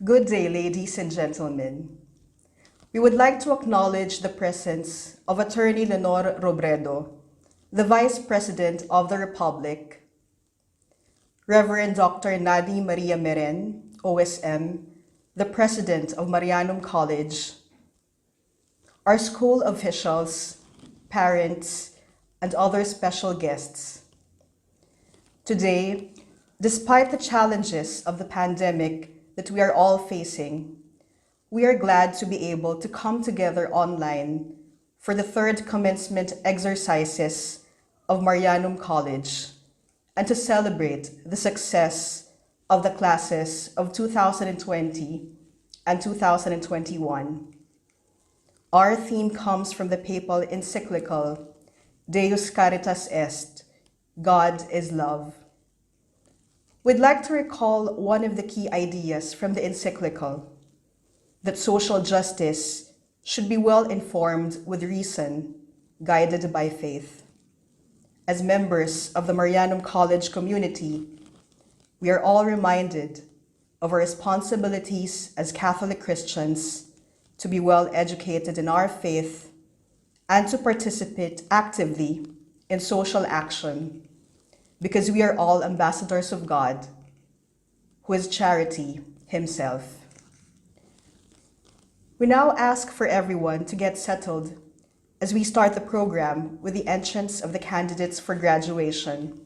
Good day, ladies and gentlemen. We would like to acknowledge the presence of Attorney Lenore Robredo, the Vice President of the Republic, Reverend Dr. Nadi Maria Meren, OSM, the President of Marianum College, our school officials, parents, and other special guests. Today, despite the challenges of the pandemic that we are all facing, we are glad to be able to come together online for the third commencement exercises of Marianum College and to celebrate the success of the classes of 2020 and 2021. Our theme comes from the papal encyclical, Deus Caritas Est, God is Love. We'd like to recall one of the key ideas from the encyclical, that social justice should be well informed with reason, guided by faith. As members of the Marianum College community, we are all reminded of our responsibilities as Catholic Christians to be well educated in our faith and to participate actively in social action, because we are all ambassadors of God, who is charity himself. We now ask for everyone to get settled as we start the program with the entrance of the candidates for graduation,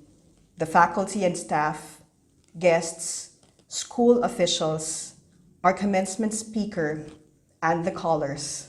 the faculty and staff, guests, school officials, our commencement speaker, and the callers.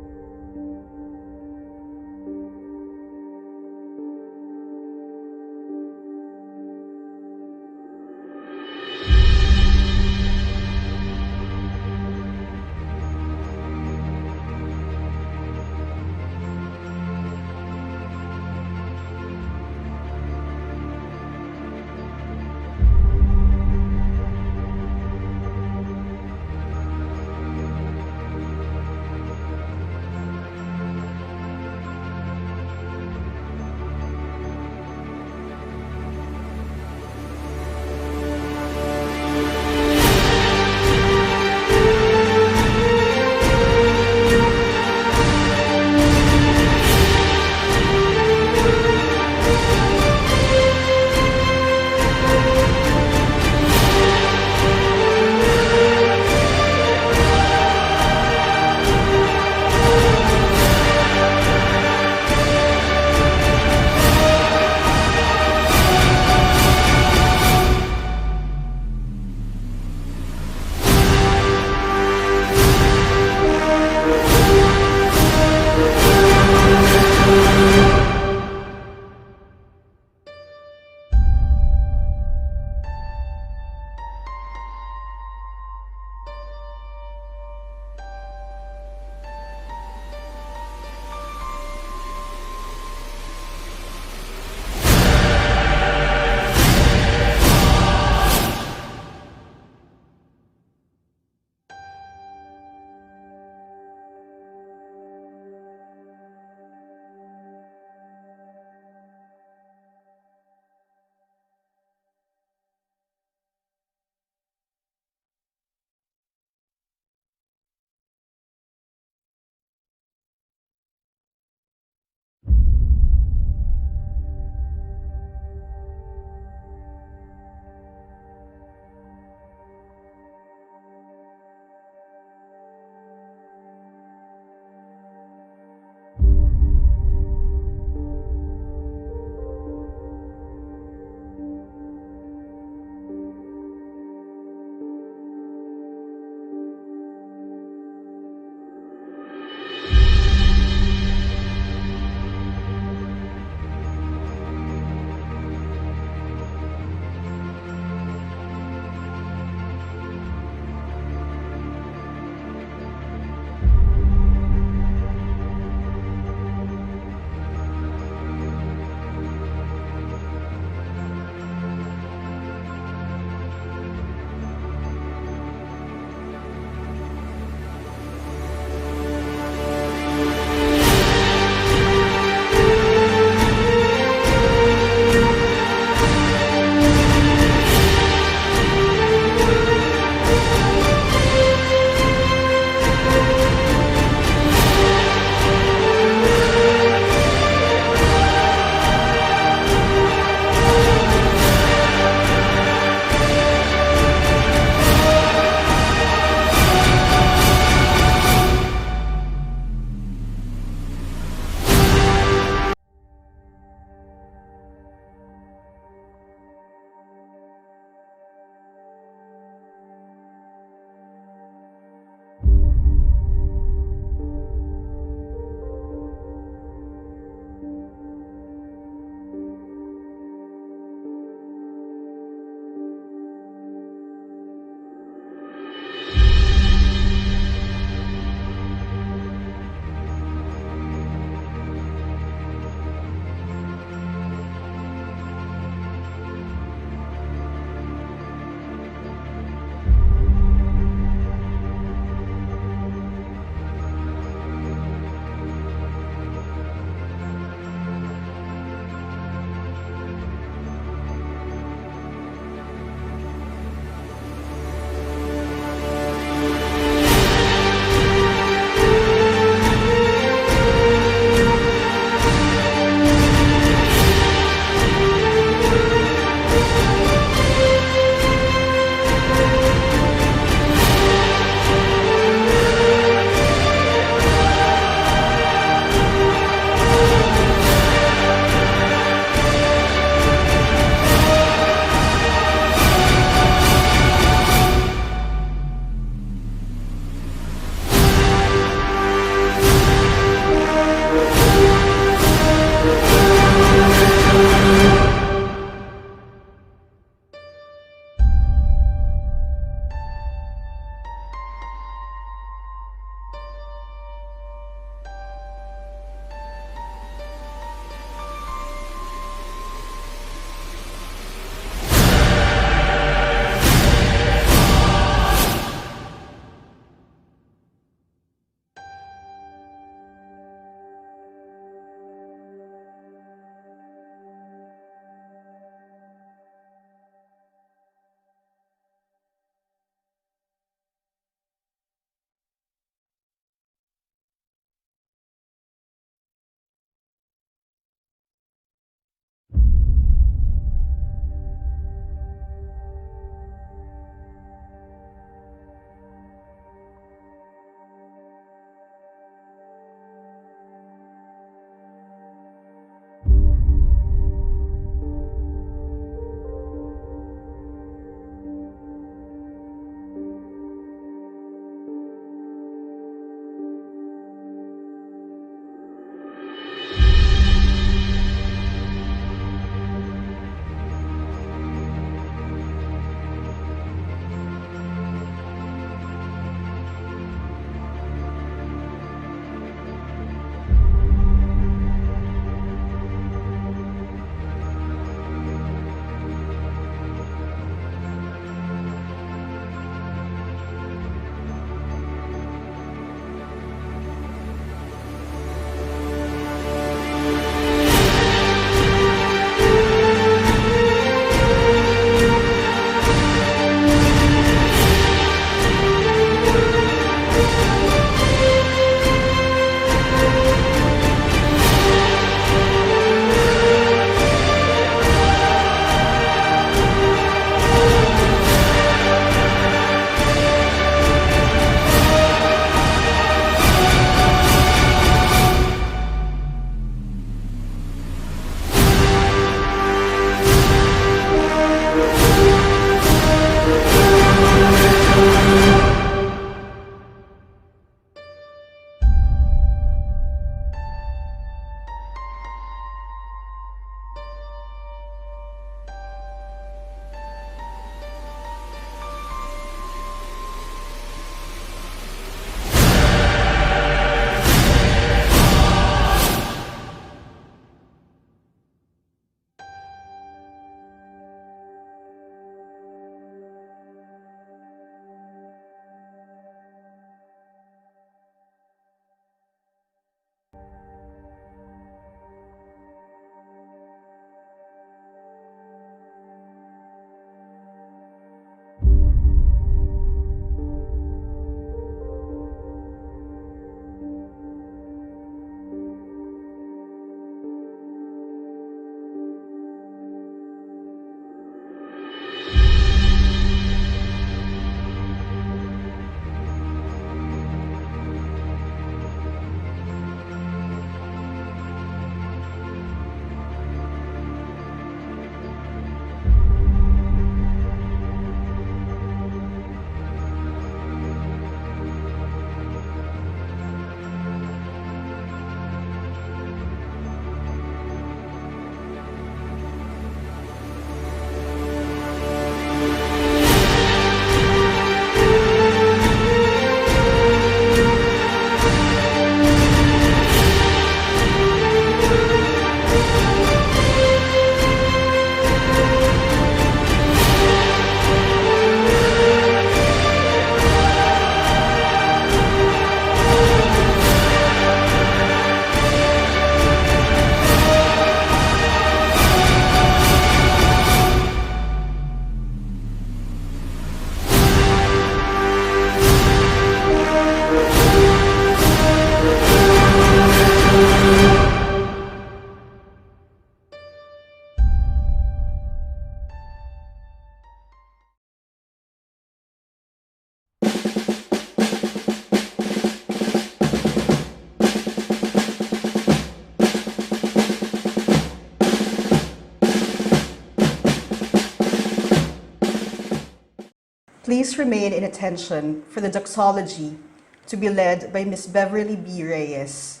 Please remain in attention for the doxology to be led by Ms. Beverly B. Reyes.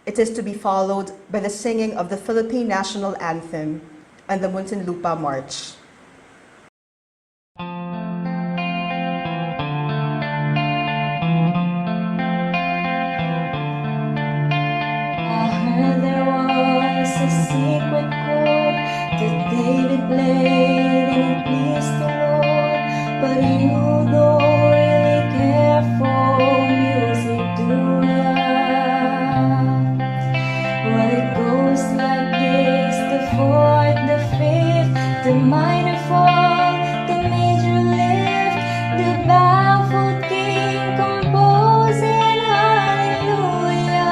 It is to be followed by the singing of the Philippine National Anthem and the Muntinlupa March. There was a secret chord that David played and it pleased the Lord. But you don't really care for music, do ya? Well, it goes like this: the fourth, the fifth, the minor fall, the major lift, the baffled king composing hallelujah.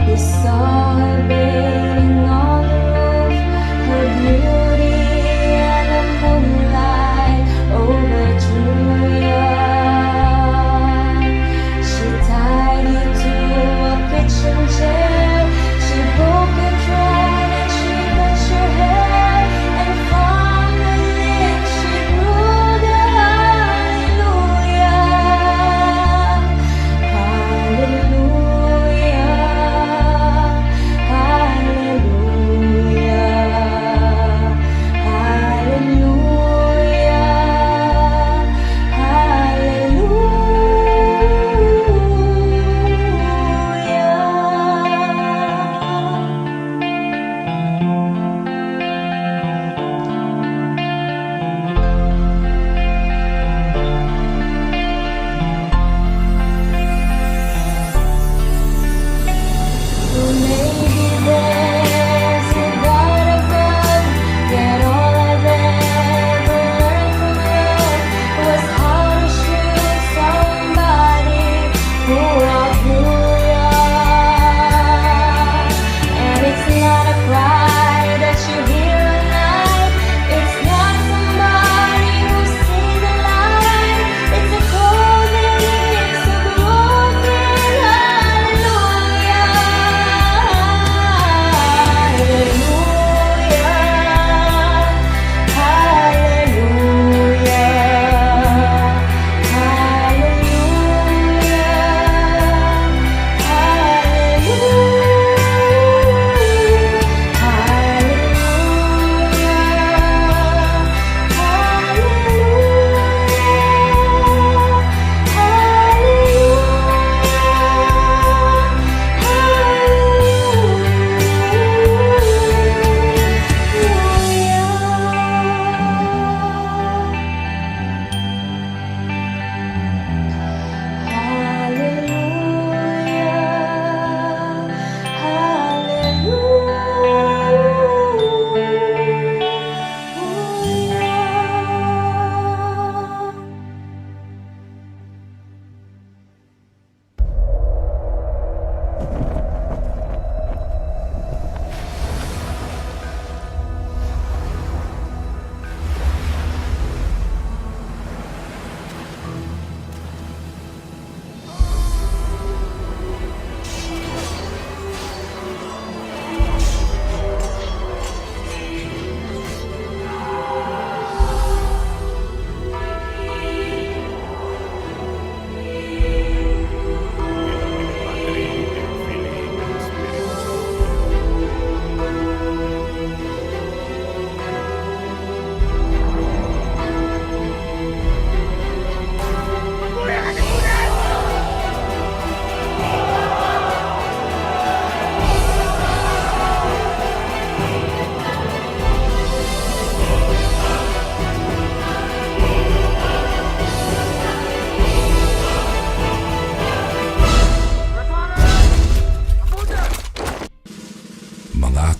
You saw her bathing on the roof, her beauty and the moonlight overthrew you. She tied you to a kitchen chair, she broke your throne and she cut your hair, and from her lips she grew the hallelujah.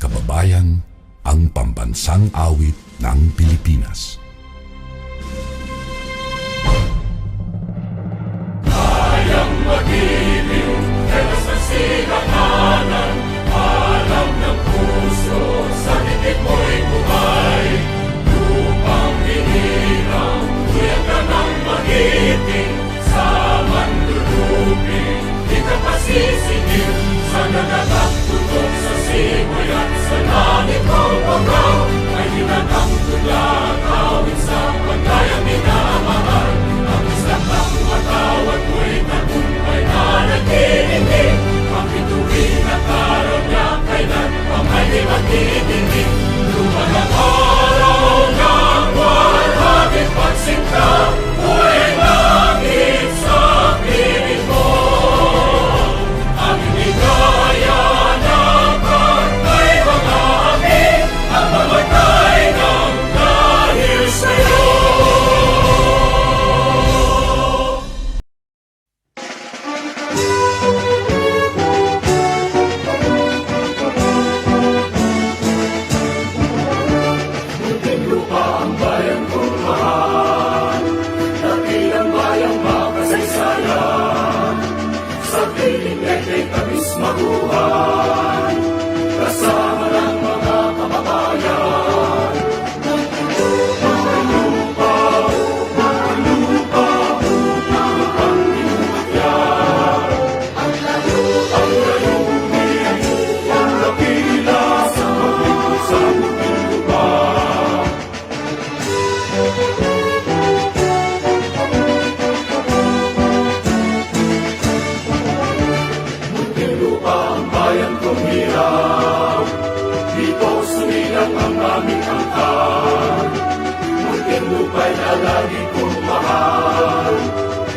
kababayan, ang pambansang awit ng Pilipinas.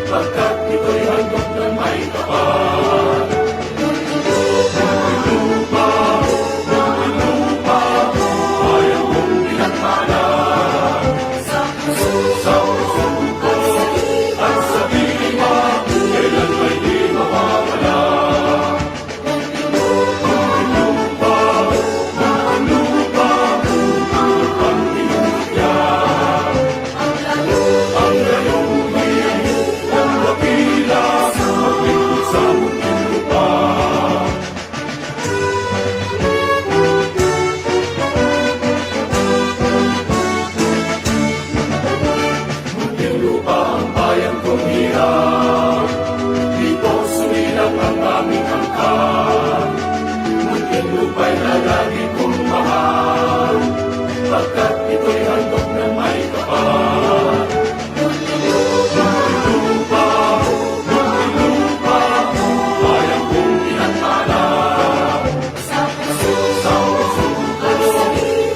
Pagkat ito'y handog ng may kapal. Muntinlupa, muntinlupa, bayan kong pinagpala. Sa puso ko at sa bima, kailan may di mawawala. Muntinlupa, muntinlupa, ang inumutya. Ang layong ng wakila, maglingkod sa muntinlupa. Muntinlupa ang bayan kong hirap, dito sumilang ang aming angkan. Muntinlupa'y lalagi kong mahal, pagkat ito'y handog ng may kapal. Muntinlupa, muntinlupa, bayan kong pinagpala. Sa puso ko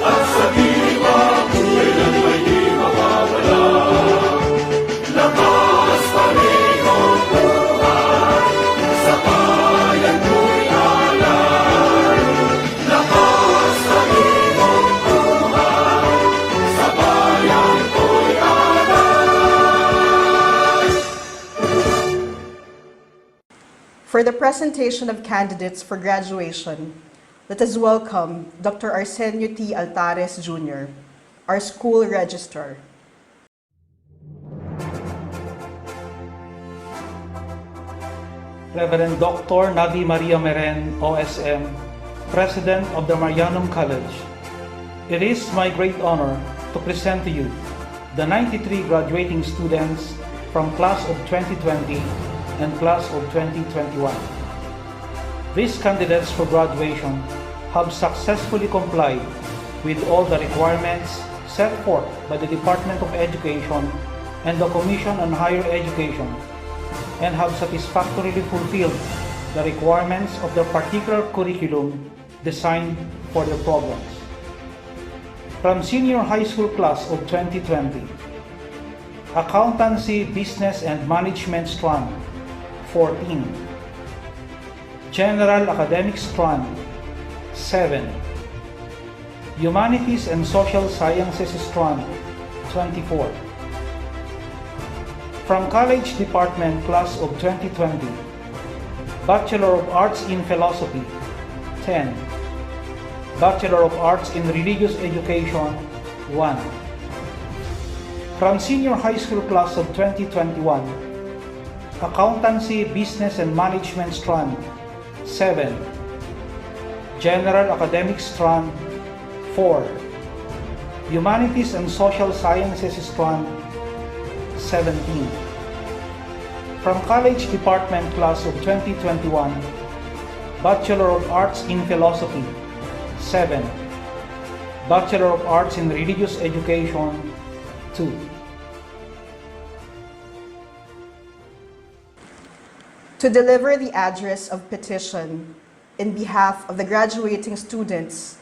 at sa diwa, kailan may di mawawala. Lakas Panginoon buhay, sa bayan ko'y alay. Lakas Panginoon buhay, sa bayan ko'y alay. For the presentation of candidates for graduation, let us welcome Dr. Arsenio T. Altares Jr., our school registrar. Reverend Dr. Nadi Maria Meren, OSM, President of the Marianum College. It is my great honor to present to you the 93 graduating students from class of 2020 and class of 2021. These candidates for graduation have successfully complied with all the requirements set forth by the Department of Education and the Commission on Higher Education, and have satisfactorily fulfilled the requirements of their particular curriculum designed for their programs. From senior high school class of 2020, Accountancy, Business and Management strand, 14. General Academic strand, 7. Humanities and Social Sciences strand, 24. From College Department class of 2020, Bachelor of Arts in Philosophy, 10. Bachelor of Arts in Religious Education, 1. From Senior High School class of 2021, Accountancy, Business and Management strand, 7. General Academic strand, 4. Humanities and Social Sciences strand, 17. From College Department class of 2021, Bachelor of Arts in Philosophy, 7. Bachelor of Arts in Religious Education, 2. To deliver the address of petition in behalf of the graduating students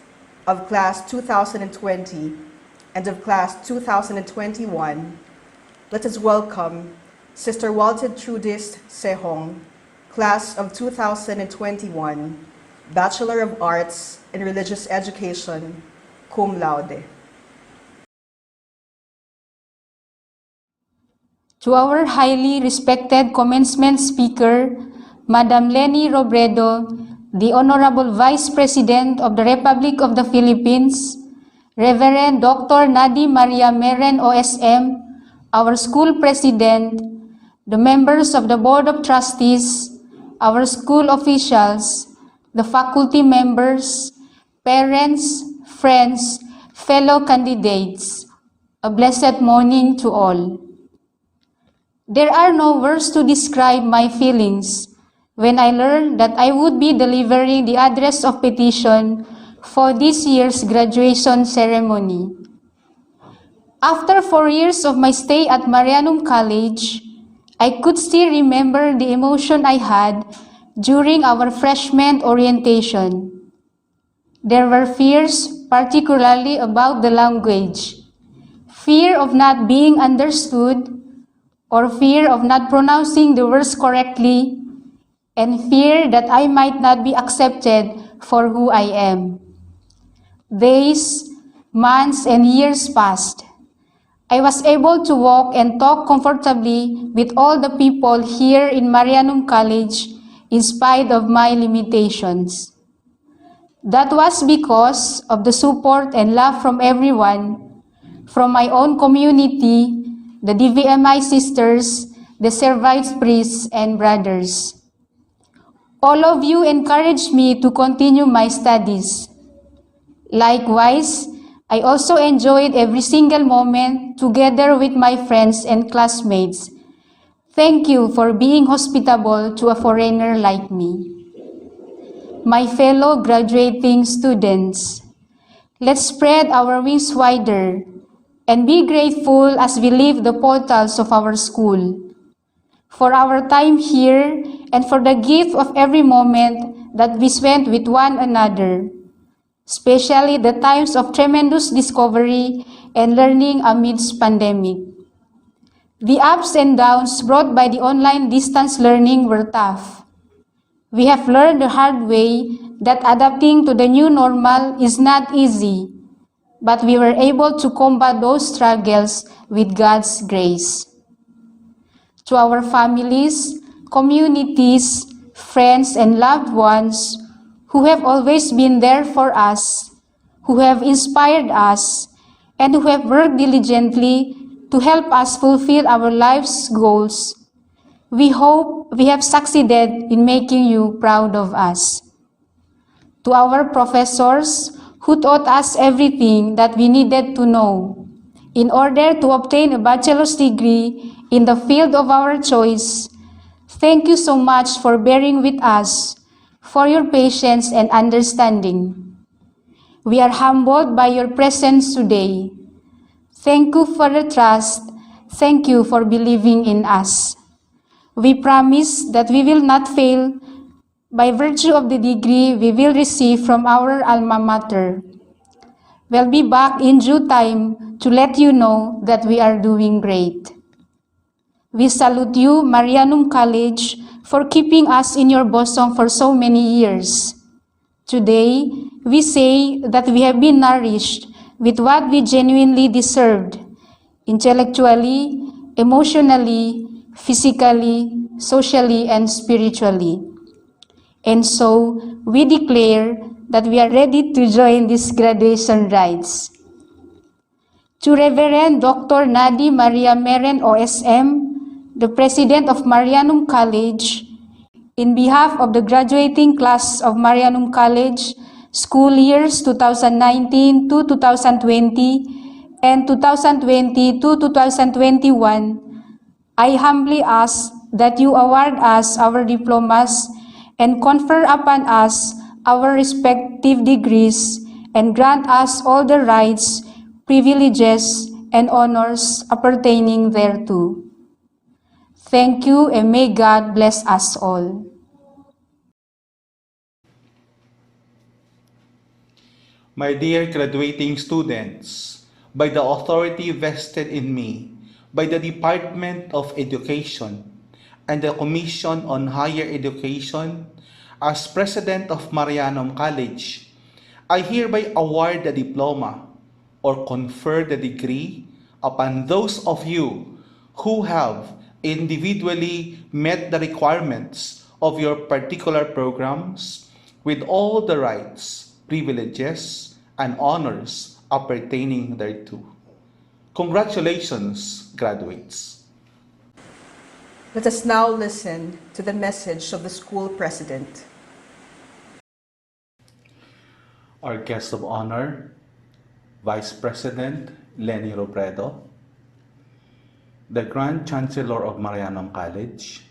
of class 2020 and of class 2021, let us welcome Sister Walted Trudist Sehong, class of 2021, Bachelor of Arts in Religious Education, cum laude. To our highly respected commencement speaker, Madam Leni Robredo, the Honorable Vice President of the Republic of the Philippines, Reverend Dr. Nadi Maria Meren OSM, our school president, the members of the Board of Trustees, our school officials, the faculty members, parents, friends, fellow candidates, a blessed morning to all. There are no words to describe my feelings when I learned that I would be delivering the address of petition for this year's graduation ceremony. After 4 years of my stay at Marianum College, I could still remember the emotion I had during our freshman orientation. There were fears, particularly about the language, fear of not being understood, or fear of not pronouncing the words correctly, and fear that I might not be accepted for who I am. Days, months, and years passed. I was able to walk and talk comfortably with all the people here in Marianum College in spite of my limitations. That was because of the support and love from everyone, from my own community, the DVMI sisters, the Servites priests and brothers. All of you encouraged me to continue my studies. Likewise, I also enjoyed every single moment together with my friends and classmates. Thank you for being hospitable to a foreigner like me. My fellow graduating students, let's spread our wings wider and be grateful as we leave the portals of our school, for our time here and for the gift of every moment that we spent with one another, especially the times of tremendous discovery and learning amidst pandemic. The ups and downs brought by the online distance learning were tough. We have learned the hard way that adapting to the new normal is not easy, but we were able to combat those struggles with God's grace. To our families, communities, friends, and loved ones who have always been there for us, who have inspired us, and who have worked diligently to help us fulfill our life's goals, we hope we have succeeded in making you proud of us. To our professors who taught us everything that we needed to know in order to obtain a bachelor's degree in the field of our choice, thank you so much for bearing with us, for your patience and understanding. We are humbled by your presence today. Thank you for the trust. Thank you for believing in us. We promise that we will not fail by virtue of the degree we will receive from our alma mater. We'll be back in due time to let you know that we are doing great. We salute you, Marianum College, for keeping us in your bosom for so many years. Today, we say that we have been nourished with what we genuinely deserved, intellectually, emotionally, physically, socially, and spiritually. And so, we declare that we are ready to join these graduation rites. To Reverend Dr. Nadi Maria Meren, OSM, the President of Marianum College, in behalf of the graduating class of Marianum College, school years 2019 to 2020 and 2020 to 2021, I humbly ask that you award us our diplomas and confer upon us our respective degrees and grant us all the rights, privileges, and honors appertaining thereto. Thank you, and may God bless us all. My dear graduating students, by the authority vested in me by the Department of Education and the Commission on Higher Education, as President of Marianum College, I hereby award the diploma or confer the degree upon those of you who have individually met the requirements of your particular programs with all the rights, privileges, and honors appertaining thereto. Congratulations, graduates. Let us now listen to the message of the school president. Our guest of honor, Vice President Leni Robredo, the Grand Chancellor of Marianum College,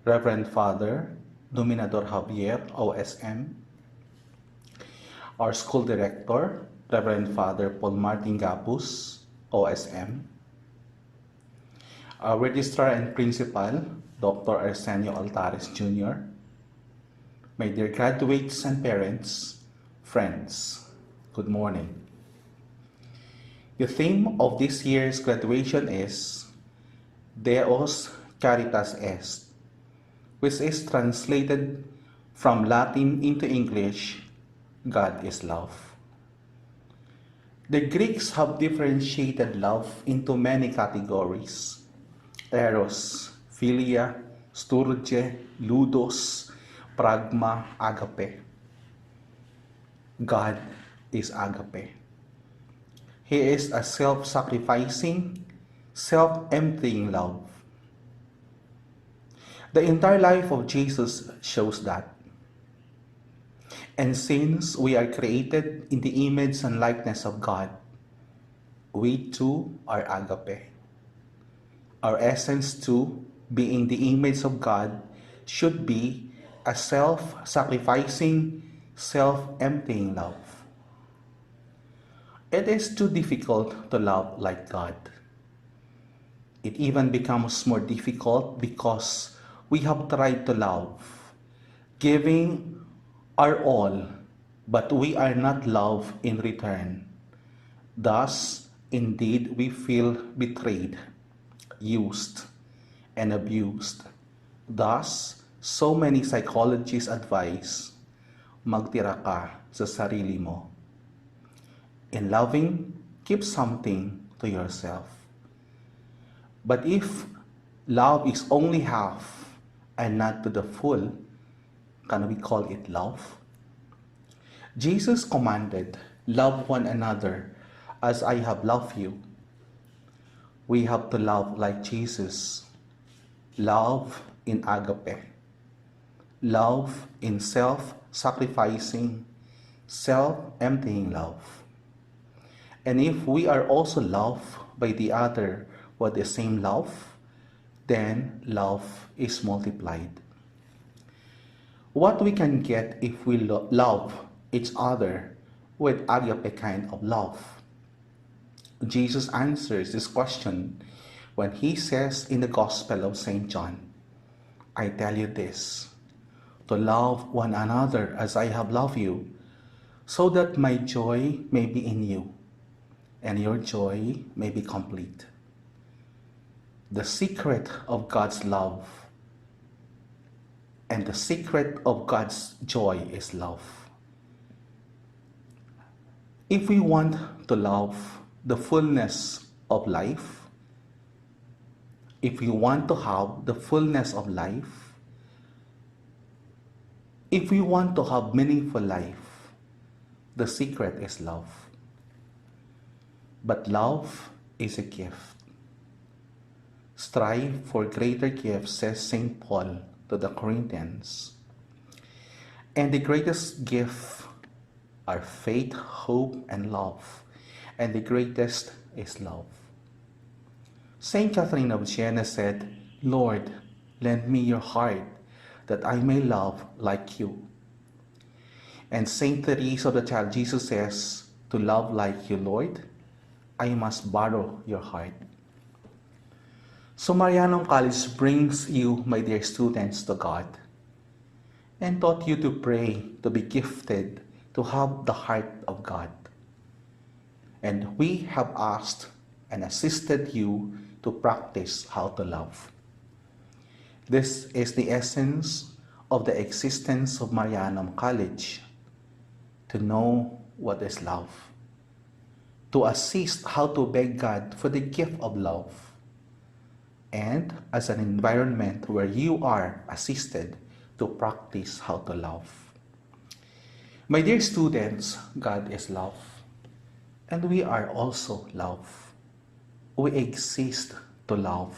Reverend Father Dominador Javier, OSM, our school director, Reverend Father Paul Martin Gapus, OSM, our registrar and principal, Dr. Arsenio Altares Jr., my dear graduates and parents, friends, good morning. The theme of this year's graduation is Deus caritas est, which is translated from Latin into English, God is love. The Greeks have differentiated love into many categories: eros, philia, storge, ludos, pragma, agape. God is agape. He is a self-sacrificing, self-emptying love. The entire life of Jesus shows that. And since we are created in the image and likeness of God, we too are agape. Our essence too, being the image of God, should be a self-sacrificing, self-emptying love. It is too difficult to love like God. It even becomes more difficult because we have tried to love, giving our all, but we are not loved in return. Thus, indeed, we feel betrayed, used, and abused. Thus, so many psychologists advise, magtira ka sa sarili mo. In loving, keep something to yourself. But if love is only half and not to the full, can we call it love? Jesus commanded, love one another as I have loved you. We have to love like Jesus. Love in agape. Love in self-sacrificing, self-emptying love. And if we are also loved by the other with the same love, then love is multiplied. What we can get if we love each other with agape kind of love? Jesus answers this question when he says in the Gospel of St. John, I tell you this, to love one another as I have loved you, so that my joy may be in you, and your joy may be complete. The secret of God's love and the secret of God's joy is love. If we want to love the fullness of life, if we want to have the fullness of life, if we want to have meaningful life, the secret is love. But love is a gift. Strive for greater gifts, says St. Paul to the Corinthians. And the greatest gift are faith, hope, and love. And the greatest is love. Saint Catherine of Siena said, Lord, lend me your heart that I may love like you. And Saint Teresa of the Child Jesus says, to love like you, Lord, I must borrow your heart. So Marianum College brings you, my dear students, to God and taught you to pray, to be gifted, to have the heart of God. And we have asked and assisted you to practice how to love. This is the essence of the existence of Marianum College, to know what is love, to assist how to beg God for the gift of love, and as an environment where you are assisted to practice how to love. My dear students, God is love, and we are also love. We exist to love.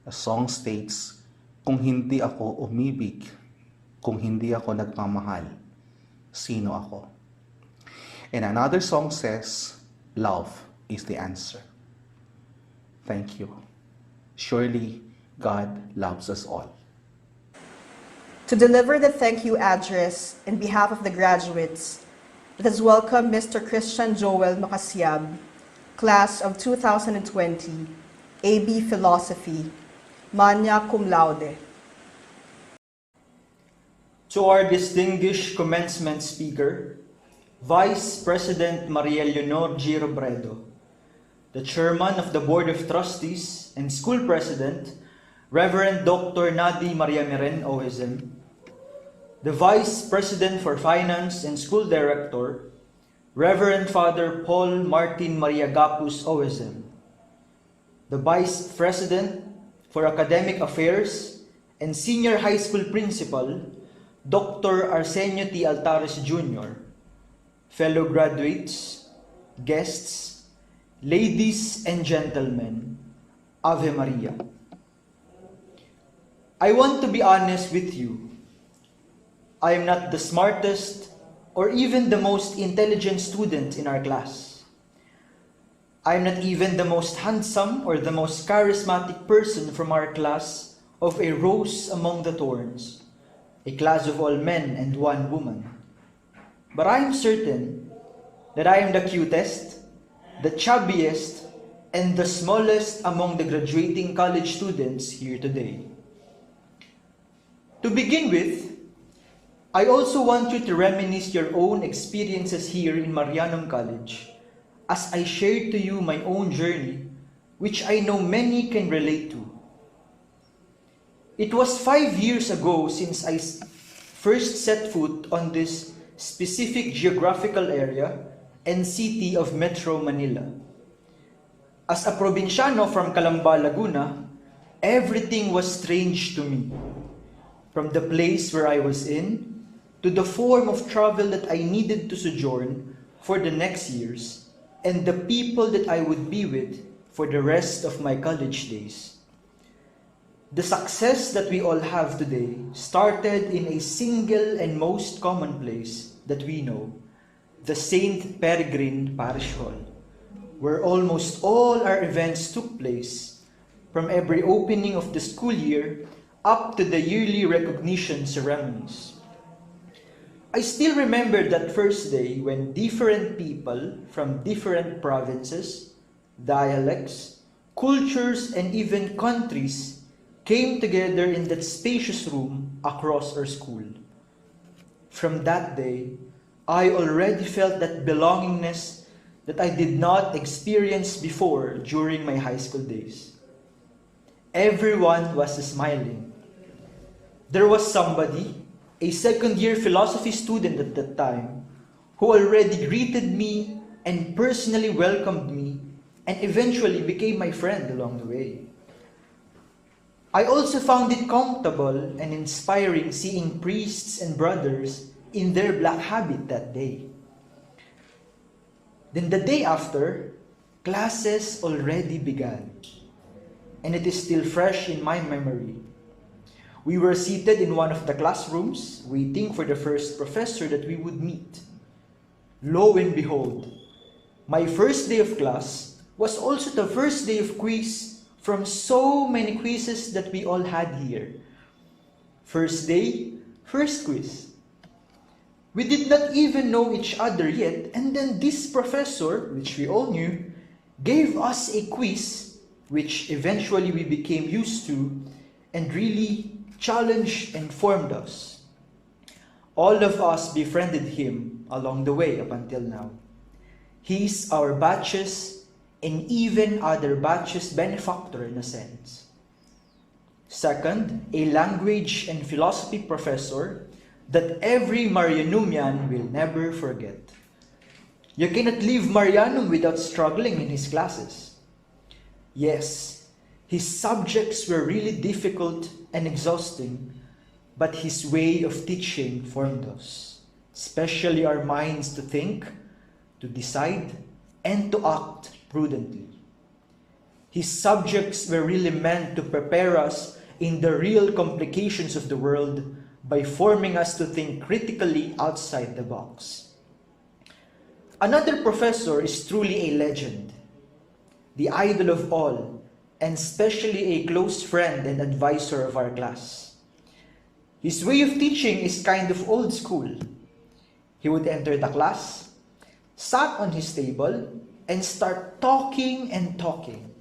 The song states, kung hindi ako umibig, kung hindi ako nagmamahal, sino ako? And another song says, love is the answer. Thank you. Surely, God loves us all. To deliver the thank you address in behalf of the graduates, let us welcome Mr. Christian Joel Macasiab, Class of 2020, AB Philosophy, magna cum laude. To our distinguished commencement speaker, Vice President Maria Leonor G. Robredo, the Chairman of the Board of Trustees and School President, Reverend Dr. Nadi Mariameren, OSM, the Vice President for Finance and School Director, Reverend Father Paul Martin Maria Gapus, OSM, the Vice President for Academic Affairs and Senior High School Principal, Dr. Arsenio T. Altares Jr., fellow graduates, guests, ladies and gentlemen, Ave Maria. I want to be honest with you. I am not the smartest or even the most intelligent student in our class. I am not even the most handsome or the most charismatic person from our class of a rose among the thorns, a class of all men and one woman. But I am certain that I am the cutest, the chubbiest, and the smallest among the graduating college students here today. To begin with, I also want you to reminisce your own experiences here in Marianum College as I shared to you my own journey, which I know many can relate to. It was 5 years ago since I first set foot on this specific geographical area and city of Metro Manila. As a provinciano from Calamba, Laguna, everything was strange to me. From the place where I was in, to the form of travel that I needed to sojourn for the next years, and the people that I would be with for the rest of my college days. The success that we all have today started in a single and most common place that we know, the St. Peregrine Parish Hall, where almost all our events took place, from every opening of the school year up to the yearly recognition ceremonies. I still remember that first day when different people from different provinces, dialects, cultures, and even countries came together in that spacious room across our school. From that day, I already felt that belongingness that I did not experience before during my high school days. Everyone was smiling. There was somebody, a second-year philosophy student at that time, who already greeted me and personally welcomed me and eventually became my friend along the way. I also found it comfortable and inspiring seeing priests and brothers in their black habit that day. Then the day after, classes already began, and it is still fresh in my memory. We were seated in one of the classrooms, waiting for the first professor that we would meet. Lo and behold, my first day of class was also the first day of quiz from so many quizzes that we all had here. First day, first quiz. We did not even know each other yet, and then this professor, which we all knew, gave us a quiz, which eventually we became used to, and really challenged and formed us. All of us befriended him along the way up until now. He's our batches and even other batches benefactor in a sense. Second, a language and philosophy professor that every Marianumian will never forget. You cannot leave Marianum without struggling in his classes. Yes, his subjects were really difficult and exhausting, but his way of teaching formed us, especially our minds to think, to decide, and to act prudently. His subjects were really meant to prepare us in the real complications of the world by forming us to think critically outside the box. Another professor is truly a legend, the idol of all, and especially a close friend and advisor of our class. His way of teaching is kind of old school. He would enter the class, sat on his table, and start talking and talking.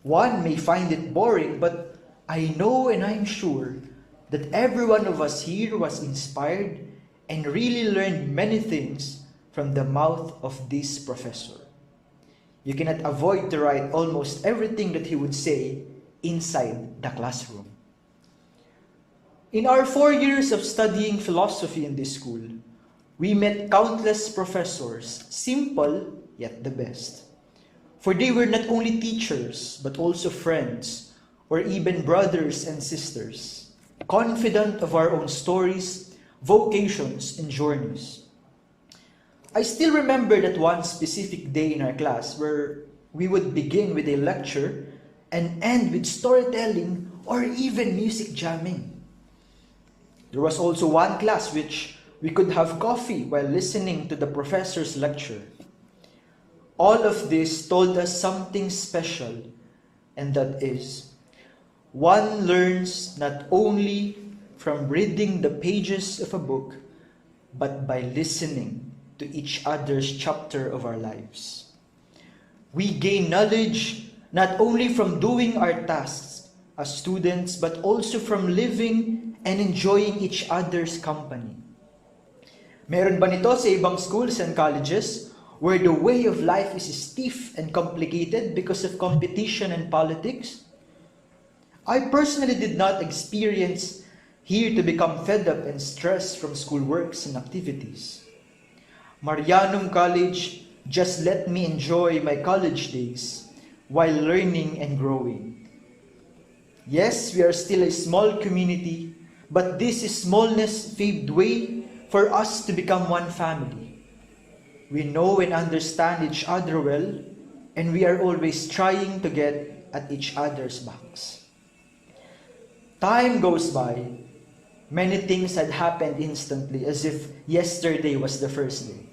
One may find it boring, but I know and I'm sure that every one of us here was inspired and really learned many things from the mouth of this professor. You cannot avoid to write almost everything that he would say inside the classroom. In our 4 years of studying philosophy in this school, we met countless professors, simple yet the best. For they were not only teachers, but also friends, or even brothers and sisters, confident of our own stories, vocations, and journeys. I still remember that one specific day in our class where we would begin with a lecture and end with storytelling or even music jamming. There was also one class which we could have coffee while listening to the professor's lecture. All of this told us something special, and that is, one learns not only from reading the pages of a book, but by listening to each other's chapter of our lives. We gain knowledge not only from doing our tasks as students, but also from living and enjoying each other's company. Meron ba nito sa ibang schools and colleges where the way of life is stiff and complicated because of competition and politics? I personally did not experience here to become fed up and stressed from school works and activities. Marianum College just let me enjoy my college days while learning and growing. Yes, we are still a small community, but this smallness paved way for us to become one family. We know and understand each other well, and we are always trying to get at each other's backs. Time goes by. Many things had happened instantly, as if yesterday was the first day.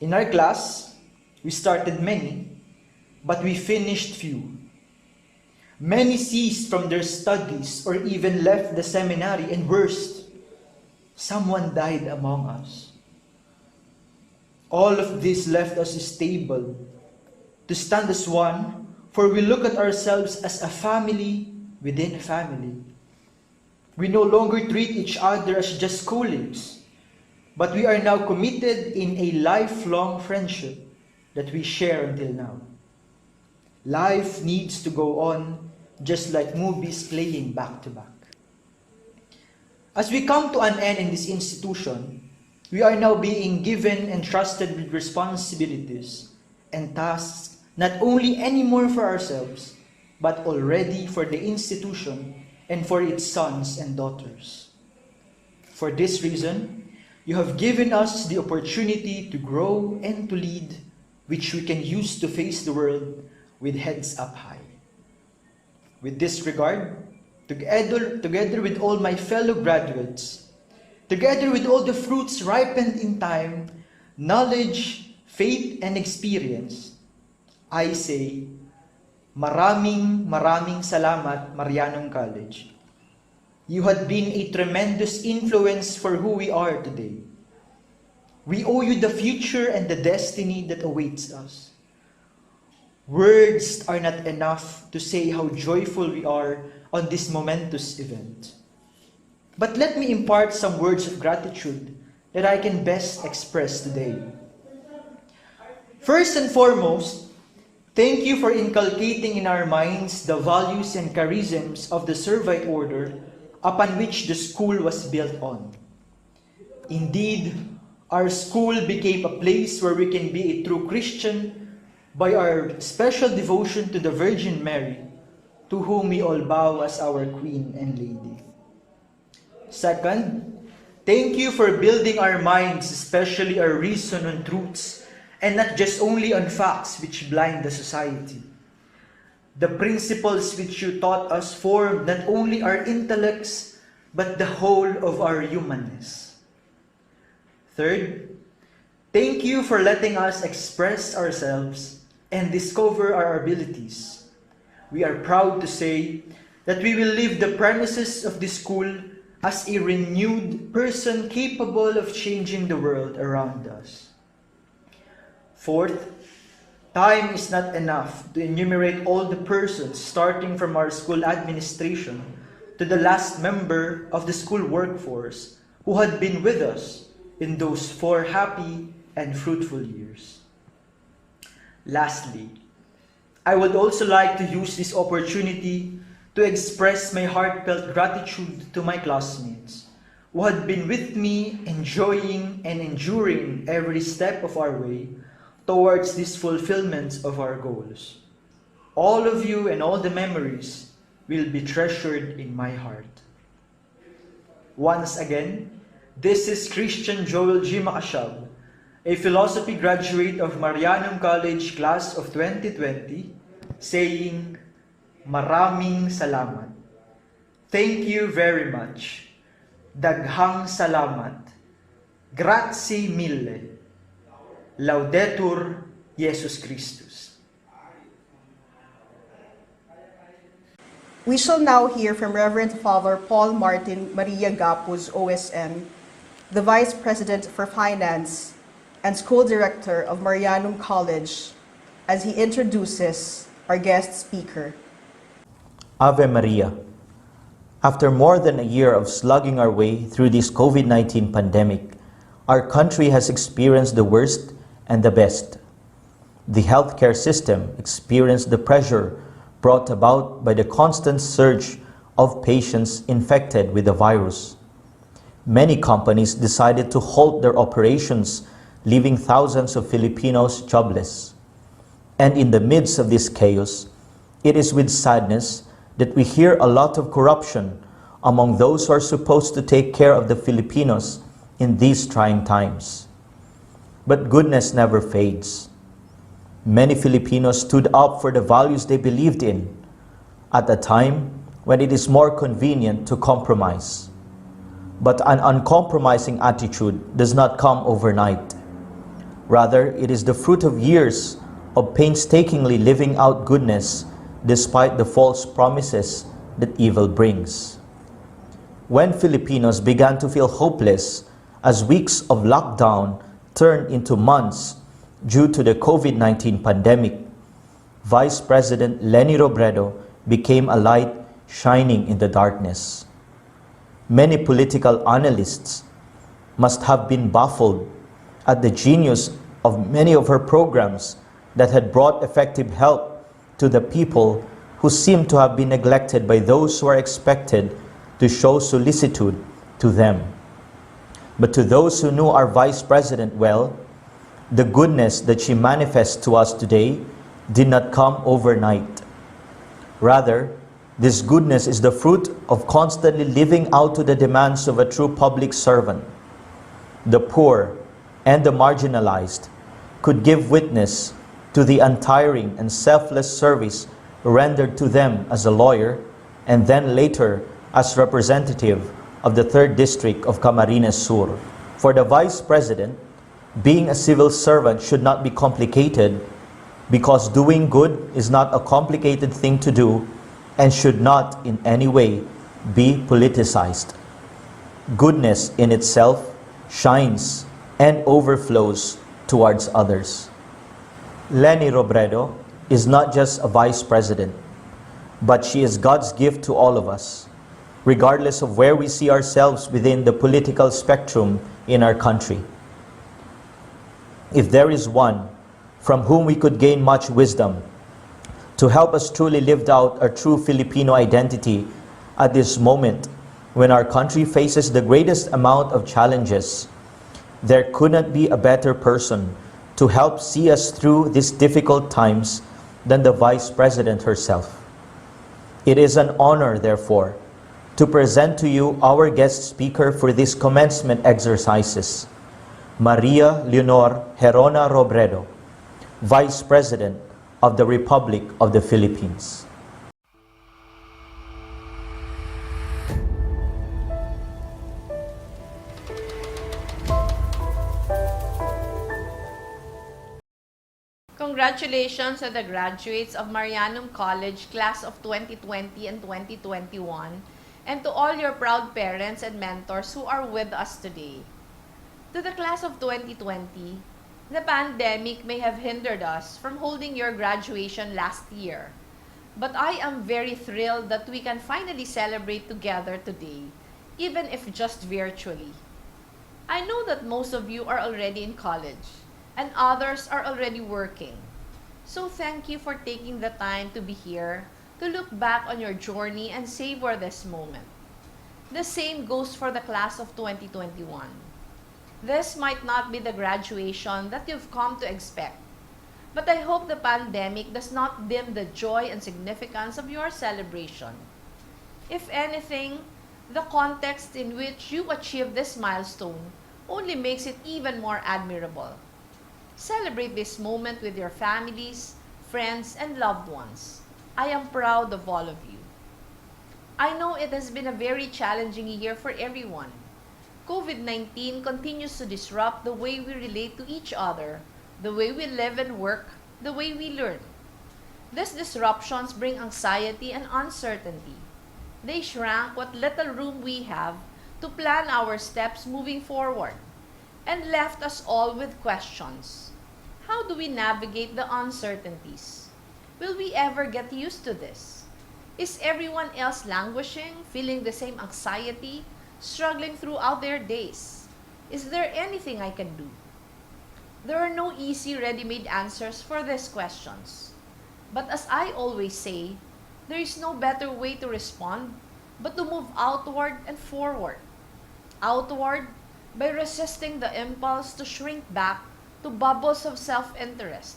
In our class, we started many, but we finished few. Many ceased from their studies or even left the seminary, and worst, someone died among us. All of this left us stable, to stand as one, for we look at ourselves as a family within a family. We no longer treat each other as just colleagues, but we are now committed in a lifelong friendship that we share until now. Life needs to go on just like movies playing back to back. As we come to an end in this institution, we are now being given and trusted with responsibilities and tasks not only anymore for ourselves, but already for the institution and for its sons and daughters. For this reason, you have given us the opportunity to grow and to lead, which we can use to face the world with heads up high. With this regard, together with all my fellow graduates, together with all the fruits ripened in time, knowledge, faith, and experience, I say, maraming salamat, Marianum College. You had been a tremendous influence for who we are today. We owe you the future and the destiny that awaits us. Words are not enough to say how joyful we are on this momentous event. But let me impart some words of gratitude that I can best express today. First and foremost, thank you for inculcating in our minds the values and charisms of the Servite order upon which the school was built on. Indeed, our school became a place where we can be a true Christian by our special devotion to the Virgin Mary, to whom we all bow as our Queen and Lady. Second, thank you for building our minds, especially our reason on truths, and not just only on facts which blind the society. The principles which you taught us formed not only our intellects, but the whole of our humanness. Third, thank you for letting us express ourselves and discover our abilities. We are proud to say that we will leave the premises of this school as a renewed person capable of changing the world around us. Fourth, time is not enough to enumerate all the persons, starting from our school administration to the last member of the school workforce who had been with us in those 4 happy and fruitful years. Lastly, I would also like to use this opportunity to express my heartfelt gratitude to my classmates who had been with me, enjoying and enduring every step of our way towards this fulfillment of our goals. All of you and all the memories will be treasured in my heart. Once again, this is Christian Joel G. Makashab, a philosophy graduate of Marianum College Class of 2020, saying, Maraming salamat. Thank you very much. Daghang salamat. Grazie mille. Laudetur Jesus Christus. We shall now hear from Reverend Father Paul Martin Maria Gapuz, OSM, the Vice President for Finance and School Director of Marianum College, as he introduces our guest speaker. Ave Maria. After more than a year of slugging our way through this COVID-19 pandemic, our country has experienced the worst and the best. The healthcare system experienced the pressure brought about by the constant surge of patients infected with the virus. Many companies decided to halt their operations, leaving thousands of Filipinos jobless. And in the midst of this chaos, it is with sadness that we hear a lot of corruption among those who are supposed to take care of the Filipinos in these trying times. But goodness never fades. Many Filipinos stood up for the values they believed in at a time when it is more convenient to compromise. But an uncompromising attitude does not come overnight. Rather, it is the fruit of years of painstakingly living out goodness despite the false promises that evil brings. When Filipinos began to feel hopeless as weeks of lockdown turned into months due to the COVID-19 pandemic, Vice President Leni Robredo became a light shining in the darkness. Many political analysts must have been baffled at the genius of many of her programs that had brought effective help to the people who seem to have been neglected by those who are expected to show solicitude to them. But to those who knew our Vice President well, the goodness that she manifests to us today did not come overnight. Rather, this goodness is the fruit of constantly living out to the demands of a true public servant. The poor and the marginalized could give witness to the untiring and selfless service rendered to them as a lawyer and then later as representative of the 3rd District of Camarines Sur. For the Vice President, being a civil servant should not be complicated because doing good is not a complicated thing to do and should not in any way be politicized. Goodness in itself shines and overflows towards others. Leni Robredo is not just a vice president, but she is God's gift to all of us, regardless of where we see ourselves within the political spectrum in our country. If there is one from whom we could gain much wisdom to help us truly live out our true Filipino identity at this moment when our country faces the greatest amount of challenges, there could not be a better person to help see us through these difficult times than the Vice President herself. It is an honor, therefore, to present to you our guest speaker for these commencement exercises, Maria Leonor Herona Robredo, Vice President of the Republic of the Philippines. Congratulations to the graduates of Marianum College Class of 2020 and 2021, and to all your proud parents and mentors who are with us today. To the class of 2020, the pandemic may have hindered us from holding your graduation last year, but I am very thrilled that we can finally celebrate together today, even if just virtually. I know that most of you are already in college, and others are already working. So thank you for taking the time to be here, to look back on your journey and savor this moment. The same goes for the class of 2021. This might not be the graduation that you've come to expect, but I hope the pandemic does not dim the joy and significance of your celebration. If anything, the context in which you achieved this milestone only makes it even more admirable. Celebrate this moment with your families, friends, and loved ones. I am proud of all of you. I know it has been a very challenging year for everyone. COVID-19 continues to disrupt the way we relate to each other, the way we live and work, the way we learn. These disruptions bring anxiety and uncertainty. They shrank what little room we have to plan our steps moving forward and left us all with questions. How do we navigate the uncertainties? Will we ever get used to this? Is everyone else languishing, feeling the same anxiety, struggling throughout their days? Is there anything I can do? There are no easy, ready-made answers for these questions. But as I always say, there is no better way to respond but to move outward and forward. Outward, by resisting the impulse to shrink back to bubbles of self-interest,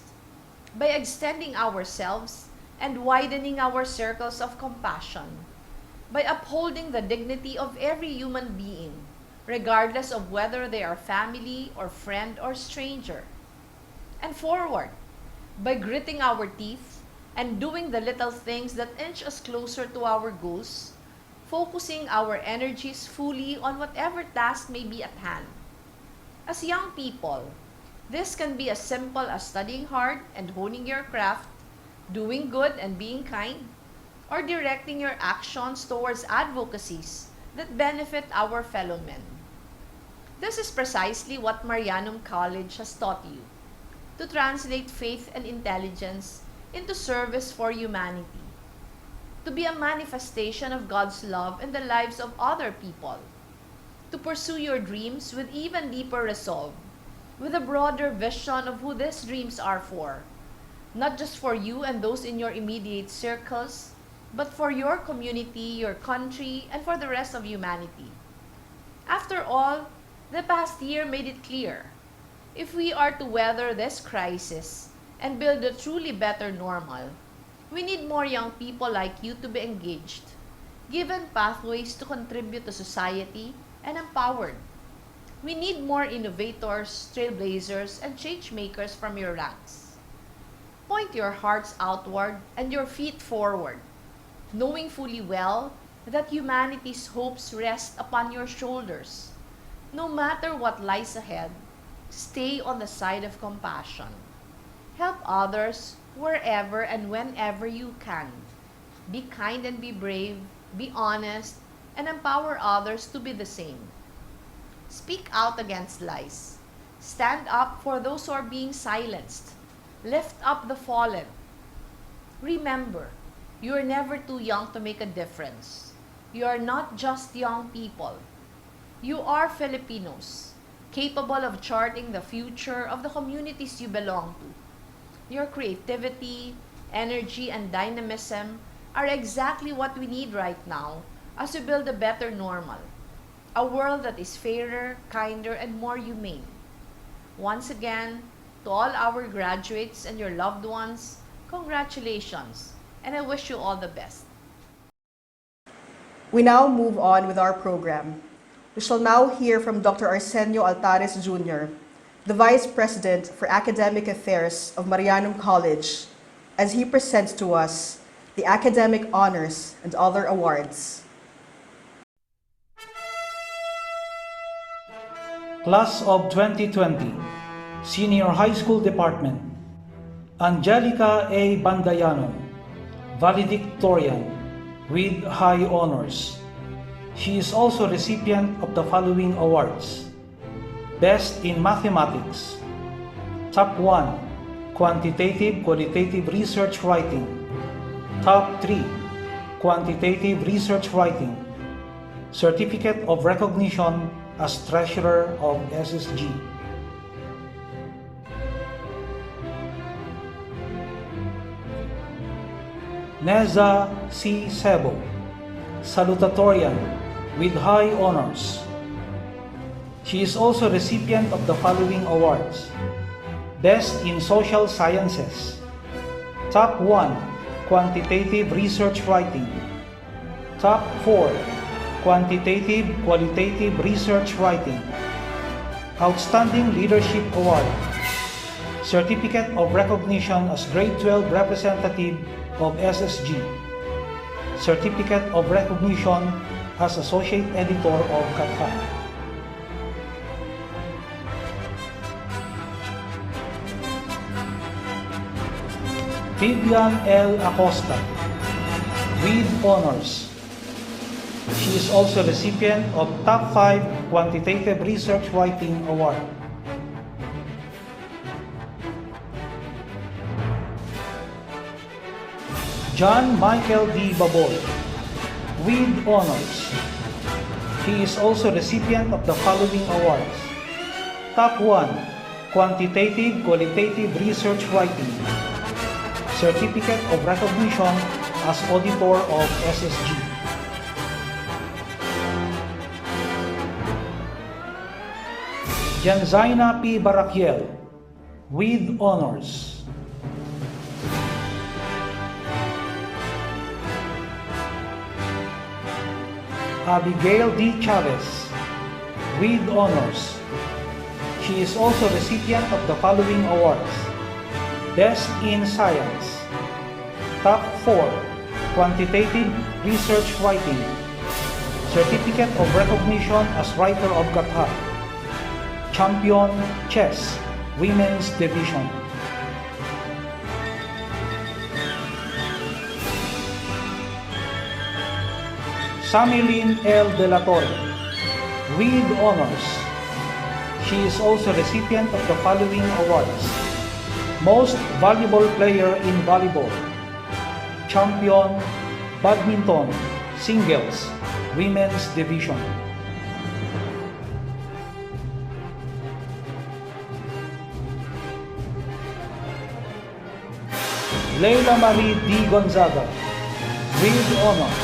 by extending ourselves and widening our circles of compassion, by upholding the dignity of every human being, regardless of whether they are family or friend or stranger. And forward, by gritting our teeth and doing the little things that inch us closer to our goals, focusing our energies fully on whatever task may be at hand. As young people, this can be as simple as studying hard and honing your craft, doing good and being kind, or directing your actions towards advocacies that benefit our fellow men. This is precisely what Marianum College has taught you, to translate faith and intelligence into service for humanity, to be a manifestation of God's love in the lives of other people, to pursue your dreams with even deeper resolve, with a broader vision of who these dreams are for, not just for you and those in your immediate circles, but for your community, your country, and for the rest of humanity. After all, the past year made it clear. If we are to weather this crisis and build a truly better normal, we need more young people like you to be engaged, given pathways to contribute to society, and empowered. We need more innovators, trailblazers, and change makers from your ranks. Point your hearts outward and your feet forward, knowing fully well that humanity's hopes rest upon your shoulders. No matter what lies ahead, stay on the side of compassion. Help others wherever and whenever you can. Be kind and be brave, be honest, and empower others to be the same. Speak out against lies. Stand up for those who are being silenced. Lift up the fallen. Remember, you are never too young to make a difference. You are not just young people. You are Filipinos, capable of charting the future of the communities you belong to. Your creativity, energy, and dynamism are exactly what we need right now as we build a better normal, a world that is fairer, kinder, and more humane. Once again, to all our graduates and your loved ones, congratulations, and I wish you all the best. We now move on with our program. We shall now hear from Dr. Arsenio Altares Jr., the Vice President for Academic Affairs of Marianum College, as he presents to us the academic honors and other awards. Class of 2020, Senior High School Department, Angelica A. Bandayano, valedictorian with high honors. She is also recipient of the following awards: Best in Mathematics, Top 1, Quantitative Qualitative Research Writing, Top 3, Quantitative Research Writing, Certificate of Recognition as Treasurer of SSG. Neza C. Sebo, salutatorian with high honors. She is also recipient of the following awards: Best in Social Sciences, Top 1 Quantitative Research Writing, Top 4 Quantitative Qualitative Research Writing, Outstanding Leadership Award, Certificate of Recognition as Grade 12 Representative of SSG, Certificate of Recognition as Associate Editor of Katha. Vivian L. Acosta, with honors. She is also recipient of Top 5 Quantitative Research Writing Award. John Michael D. Baboy, with honors. He is also recipient of the following awards: Top 1 Quantitative Qualitative Research Writing, Certificate of Recognition as Auditor of SSG. Janzaina P. Barakiel, with honors. Abigail D. Chavez, with honors. She is also recipient of the following awards: Best in Science, Top 4 Quantitative Research Writing, Certificate of Recognition as Writer of Katha, Champion Chess Women's Division. Samilin L. De La Torre, with honors. She is also recipient of the following awards: Most Valuable Player in Volleyball, Champion Badminton Singles Women's Division. Leila Marie D. Gonzaga, with honors.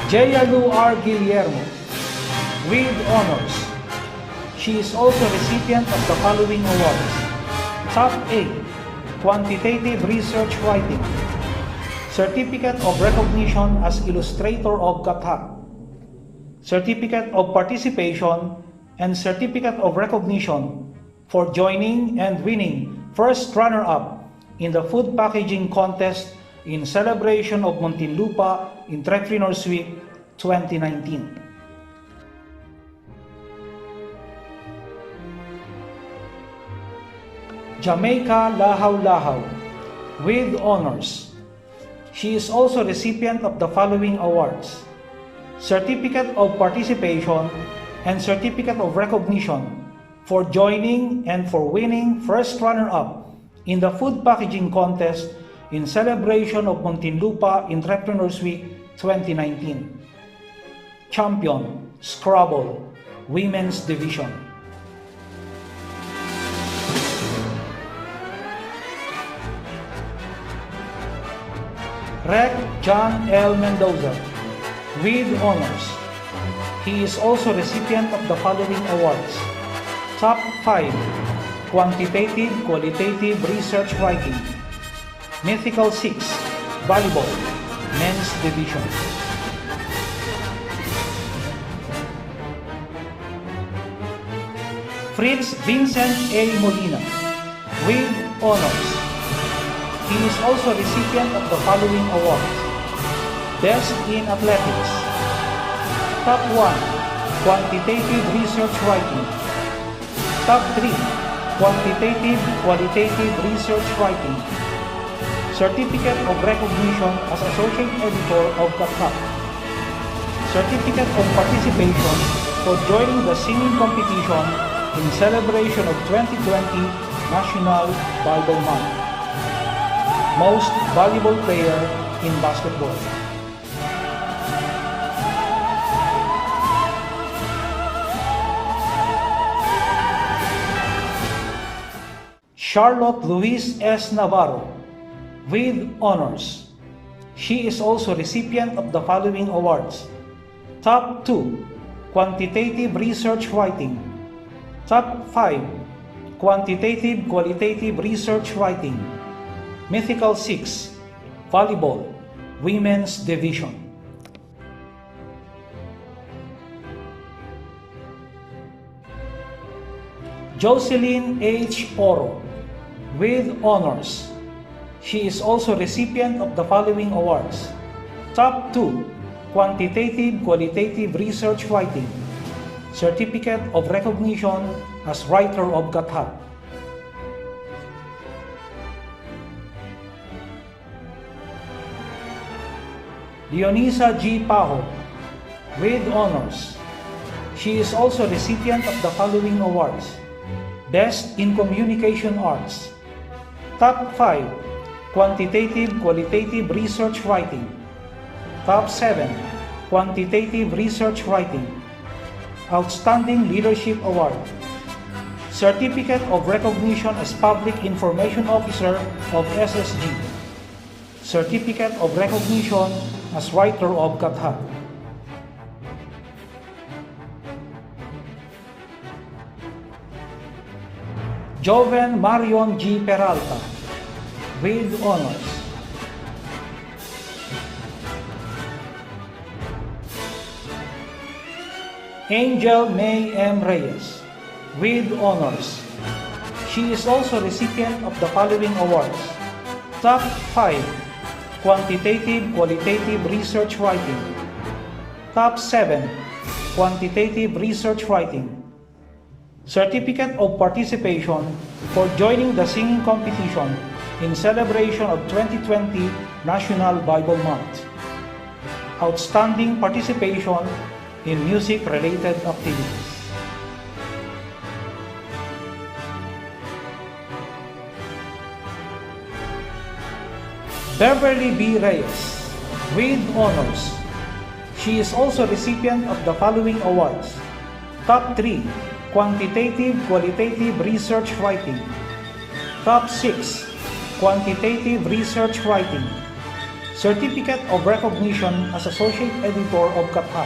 Jayalu R. Guillermo, with honors. She is also recipient of the following awards: Top 8 Quantitative Research Writing, Certificate of Recognition as Illustrator of Katha, Certificate of Participation, and Certificate of Recognition for joining and winning first runner-up in the food packaging contest in celebration of Muntinlupa Entrepreneurs Week 2019. Jamaica Lahaw-Lahaw, with honors. She is also recipient of the following awards: Certificate of Participation and Certificate of Recognition for joining and for winning first runner-up in the food packaging contest in celebration of Muntinlupa Entrepreneurs Week 2019. Champion Scrabble Women's Division. Rec. John L. Mendoza, with honors. He is also recipient of the following awards: Top 5 Quantitative Qualitative Research Writing, Mythical 6 Volleyball Men's Division. Fritz Vincent A. Molina, with honors. He is also recipient of the following awards: Best in Athletics, Top 1 Quantitative Research Writing, Top 3 Quantitative Qualitative Research Writing, Certificate of Recognition as Associate Editor of Katha, Certificate of Participation for joining the singing competition in celebration of 2020 National Bible Month. Most Valuable Player in Basketball. Charlotte Luis S. Navarro, with honors. She is also recipient of the following awards. Top 2, Quantitative Research Writing. Top 5, Quantitative Qualitative Research Writing. Mythical 6, Volleyball, Women's Division. Jocelyn H. Oro, with honors. She is also recipient of the following awards. Top 2, Quantitative Qualitative Research Writing. Certificate of Recognition as Writer of Gatha. Leonisa G. Pajo, with honors. She is also recipient of the following awards. Best in Communication Arts. Top 5, Quantitative Qualitative Research Writing. Top 7, Quantitative Research Writing. Outstanding Leadership Award. Certificate of Recognition as Public Information Officer of SSG. Certificate of Recognition as Writer of Gatha. Joven Marion G. Peralta, with honors. Angel May M. Reyes, with honors. She is also recipient of the following awards. Top 5, Quantitative Qualitative Research Writing. Top 7, Quantitative Research Writing. Certificate of Participation for joining the singing competition in celebration of 2020 National Bible Month. Outstanding participation in music-related activities. Beverly B. Reyes, with honors. She is also recipient of the following awards. Top 3, Quantitative Qualitative Research Writing. Top 6, Quantitative Research Writing. Certificate of Recognition as Associate Editor of Gatha.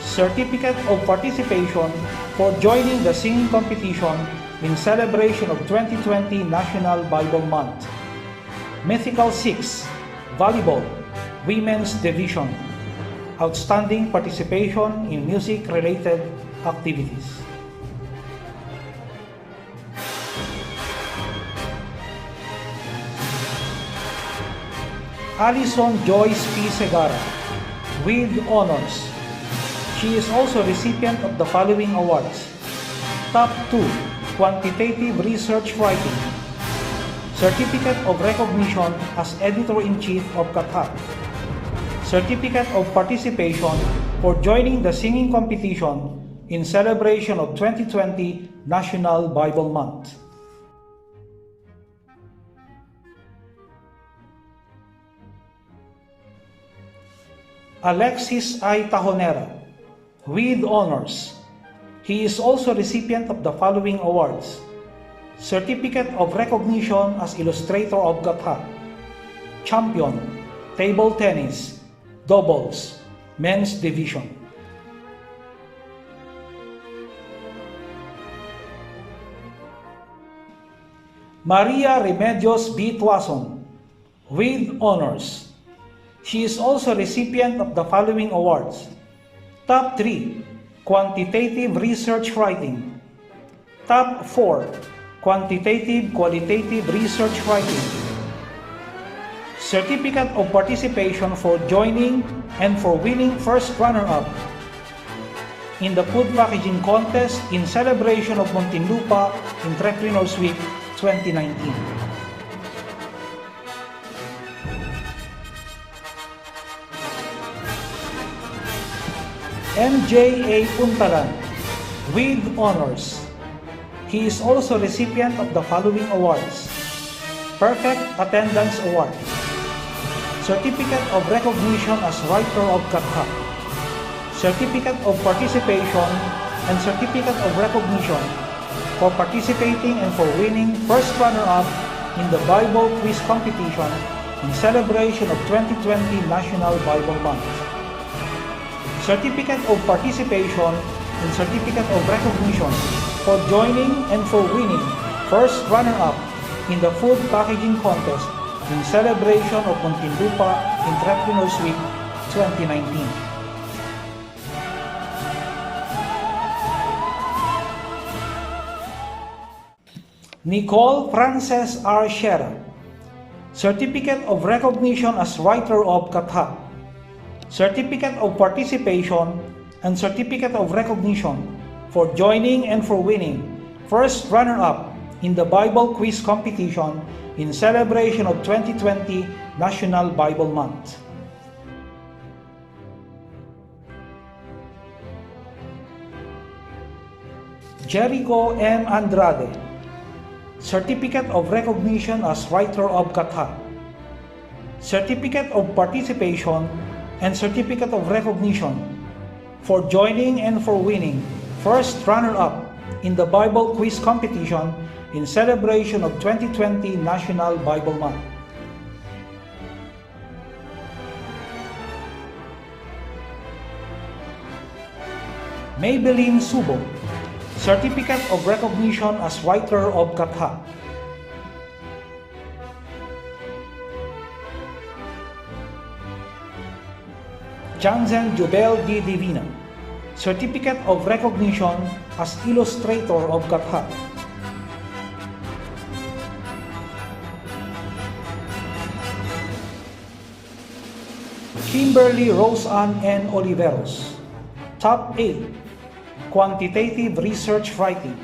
Certificate of Participation for joining the singing competition in celebration of 2020 National Bible Month. Mythical 6, Volleyball, Women's Division. Outstanding participation in music-related activities. Alison Joyce P. Segara, with honors. She is also recipient of the following awards. Top 2, Quantitative Research Writing. Certificate of Recognition as Editor-in-Chief of Gatha. Certificate of Participation for joining the singing competition in celebration of 2020 National Bible Month. Alexis I. Tajonera, with honors. He is also recipient of the following awards. Certificate of Recognition as Illustrator of Gatha. Champion, Table Tennis, Doubles, Men's Division. Maria Remedios B. Tuason, with honors. She is also recipient of the following awards. Top 3, Quantitative Research Writing. Top 4, Quantitative Qualitative Research Writing. Certificate of Participation for joining and for winning first runner-up in the Food Packaging Contest in celebration of Muntinlupa Entrepreneurs Week 2019. MJ.A. Puntalan, with honors. He is also recipient of the following awards. Perfect Attendance Award. Certificate of Recognition as Writer of Gatha. Certificate of Participation and Certificate of Recognition for participating and for winning first runner-up in the Bible Quiz Competition in celebration of 2020 National Bible Month. Certificate of Participation and Certificate of Recognition for joining and for winning first runner-up in the Food Packaging Contest in celebration of Muntinlupa Entrepreneurs Week 2019. Nicole Frances R. Shera, Certificate of Recognition as Writer of Katha, Certificate of Participation and Certificate of Recognition for joining and for winning first runner-up in the Bible Quiz Competition in celebration of 2020 National Bible Month. Jericho M. Andrade, Certificate of Recognition as Writer of Katha, Certificate of Participation and Certificate of Recognition for joining and for winning first runner-up in the Bible Quiz Competition in celebration of 2020 National Bible Month. Maybelline Subo, Certificate of Recognition as Writer of Katha, Jansen Jubel D. Divina, Certificate of Recognition as Illustrator of Katha, Kimberly Rose Ann N. Oliveros, Top 8, Quantitative Research Writing,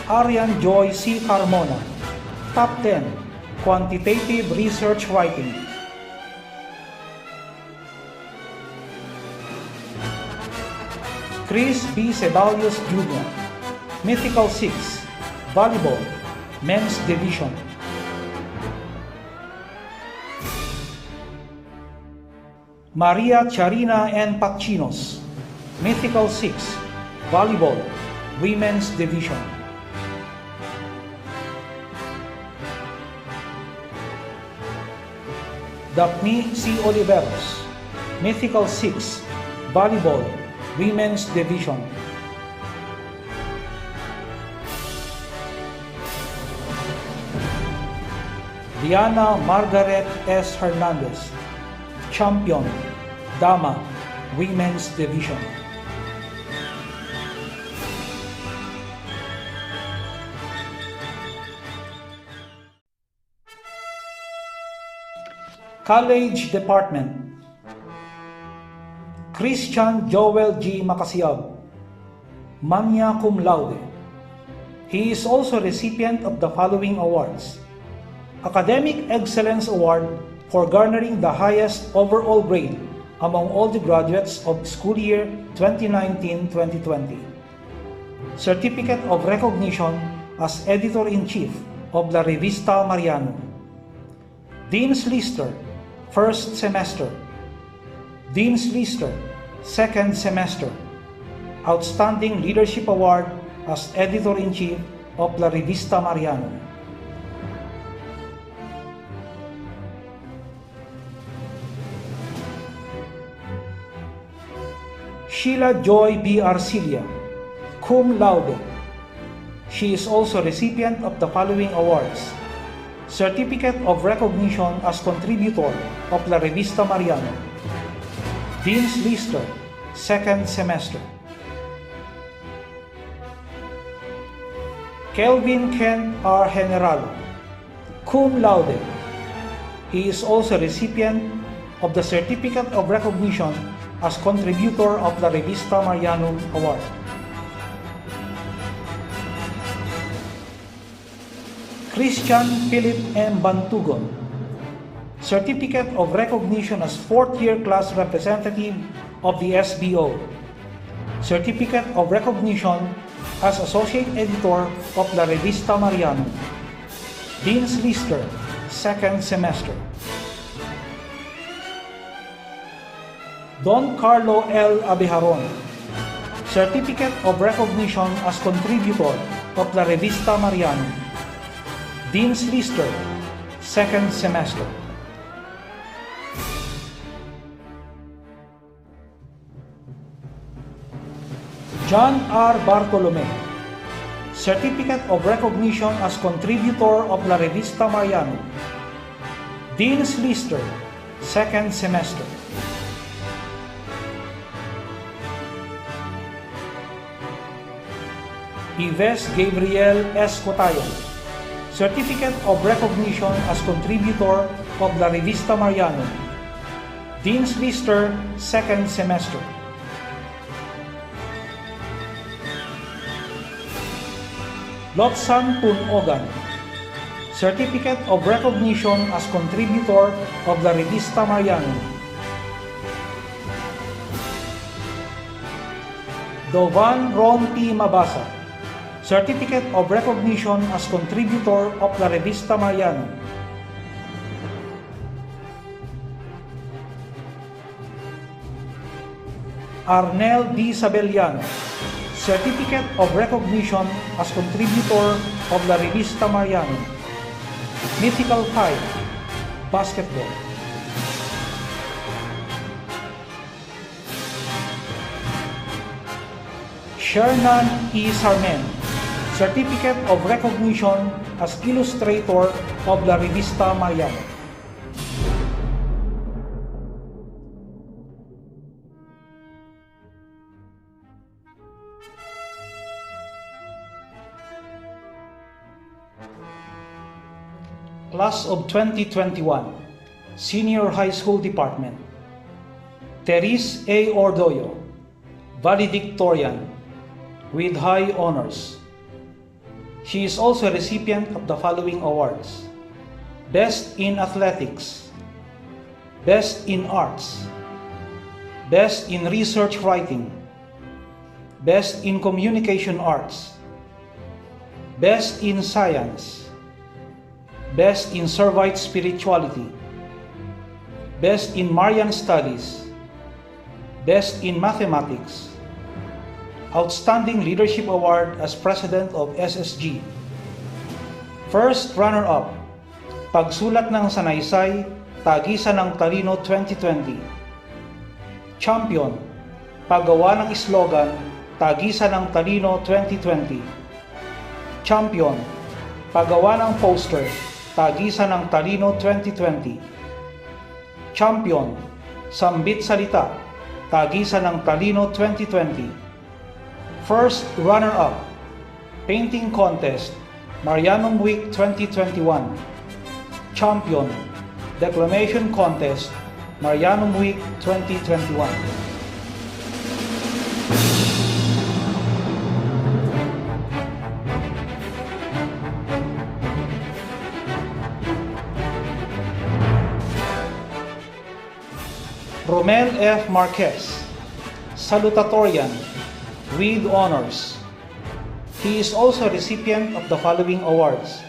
Arian Joy C. Carmona, Top 10, Quantitative Research Writing, Chris B. Sebalius Jr., Mythical 6, Volleyball, Men's Division, Maria Charina N. Pachinos, Mythical 6, Volleyball, Women's Division, Daphne C. Oliveros, Mythical 6, Volleyball, Women's Division, Diana Margaret S. Hernandez, Champion, Dama, Women's Division. College Department, Christian Joel G. Macasiab, magna cum laude. He is also recipient of the following awards: Academic Excellence Award for garnering the highest overall grade among all the graduates of school year 2019-2020. Certificate of Recognition as Editor-in-Chief of La Revista Marianum. Dean's Lister, first semester. Dean's Lister, second semester. Outstanding Leadership Award as Editor-in-Chief of La Revista Marianum. Sheila Joy B. Arcilia, cum laude. She is also recipient of the following awards: Certificate of Recognition as Contributor of La Revista Marianum. Dean's Lister, second semester. Kelvin Ken R. General, cum laude. He is also recipient of the Certificate of Recognition as Contributor of La Revista Marianum Award. Christian Philip M. Bantugon, Certificate of Recognition as Fourth-Year Class Representative of the SBO. Certificate of Recognition as Associate Editor of La Revista Marianum. Dean's Lister, second semester. Don Carlo L. Abejaron, Certificate of Recognition as Contributor of La Revista Marianum. Dean's Lister, second semester. John R. Bartolome, Certificate of Recognition as Contributor of La Revista Marianum. Dean's Lister, second semester. Yves Gabriel S. Cotayan, Certificate of Recognition as Contributor of La Revista Marianum. Dean's Lister, second semester. Lotsan Tunogan, Certificate of Recognition as Contributor of La Revista Marianum. Dovan Ron P. Mabasa, Certificate of Recognition as Contributor of La Revista Marianum. Arnel D. Sabelliano, Certificate of Recognition as Contributor of La Revista Marianum. Mythical 5, Basketball. Shernan E. Sarmen, Certificate of Recognition as Illustrator of La Revista Marianum. Class of 2021, Senior High School Department. Teris A. Ordoyo, Valedictorian, with high honors. She is also a recipient of the following awards: Best in Athletics, Best in Arts, Best in Research Writing, Best in Communication Arts, Best in Science, Best in Servite Spirituality, Best in Marian Studies, Best in Mathematics, Outstanding Leadership Award as President of SSG, First Runner-Up, Pagsulat ng Sanaysay, Tagisan ng Talino 2020, Champion, Paggawa ng Slogan, Tagisan ng Talino 2020, Champion, Paggawa ng Poster, Tagisan ng Talino 2020, Champion, Sambit Salita, Tagisan ng Talino 2020, First Runner-Up, Painting Contest, Marianum Week 2021, Champion, Declamation Contest, Marianum Week 2021. Romel F. Marquez, Salutatorian, with honors. He is also a recipient of the following awards: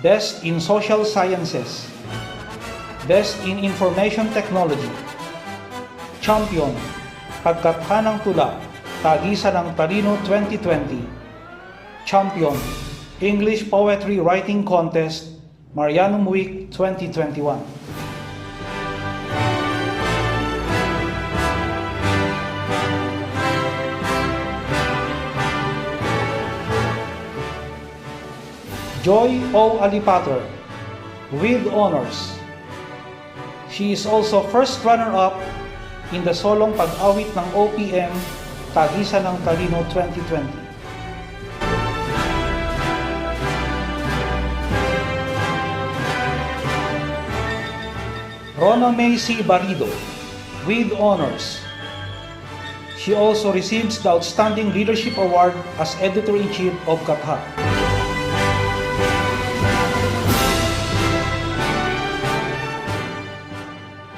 Best in Social Sciences, Best in Information Technology, Champion, Pagkatha ng Tula, Tagisan ng Talino 2020, Champion, English Poetry Writing Contest, Marianum Week 2021. Joy O. Alipater, with honors. She is also first runner-up in the solong pag-awit ng OPM, Tagisan ng Talino 2020. Rona May C. Barido, with honors. She also receives the Outstanding Leadership Award as Editor-in-Chief of Katha.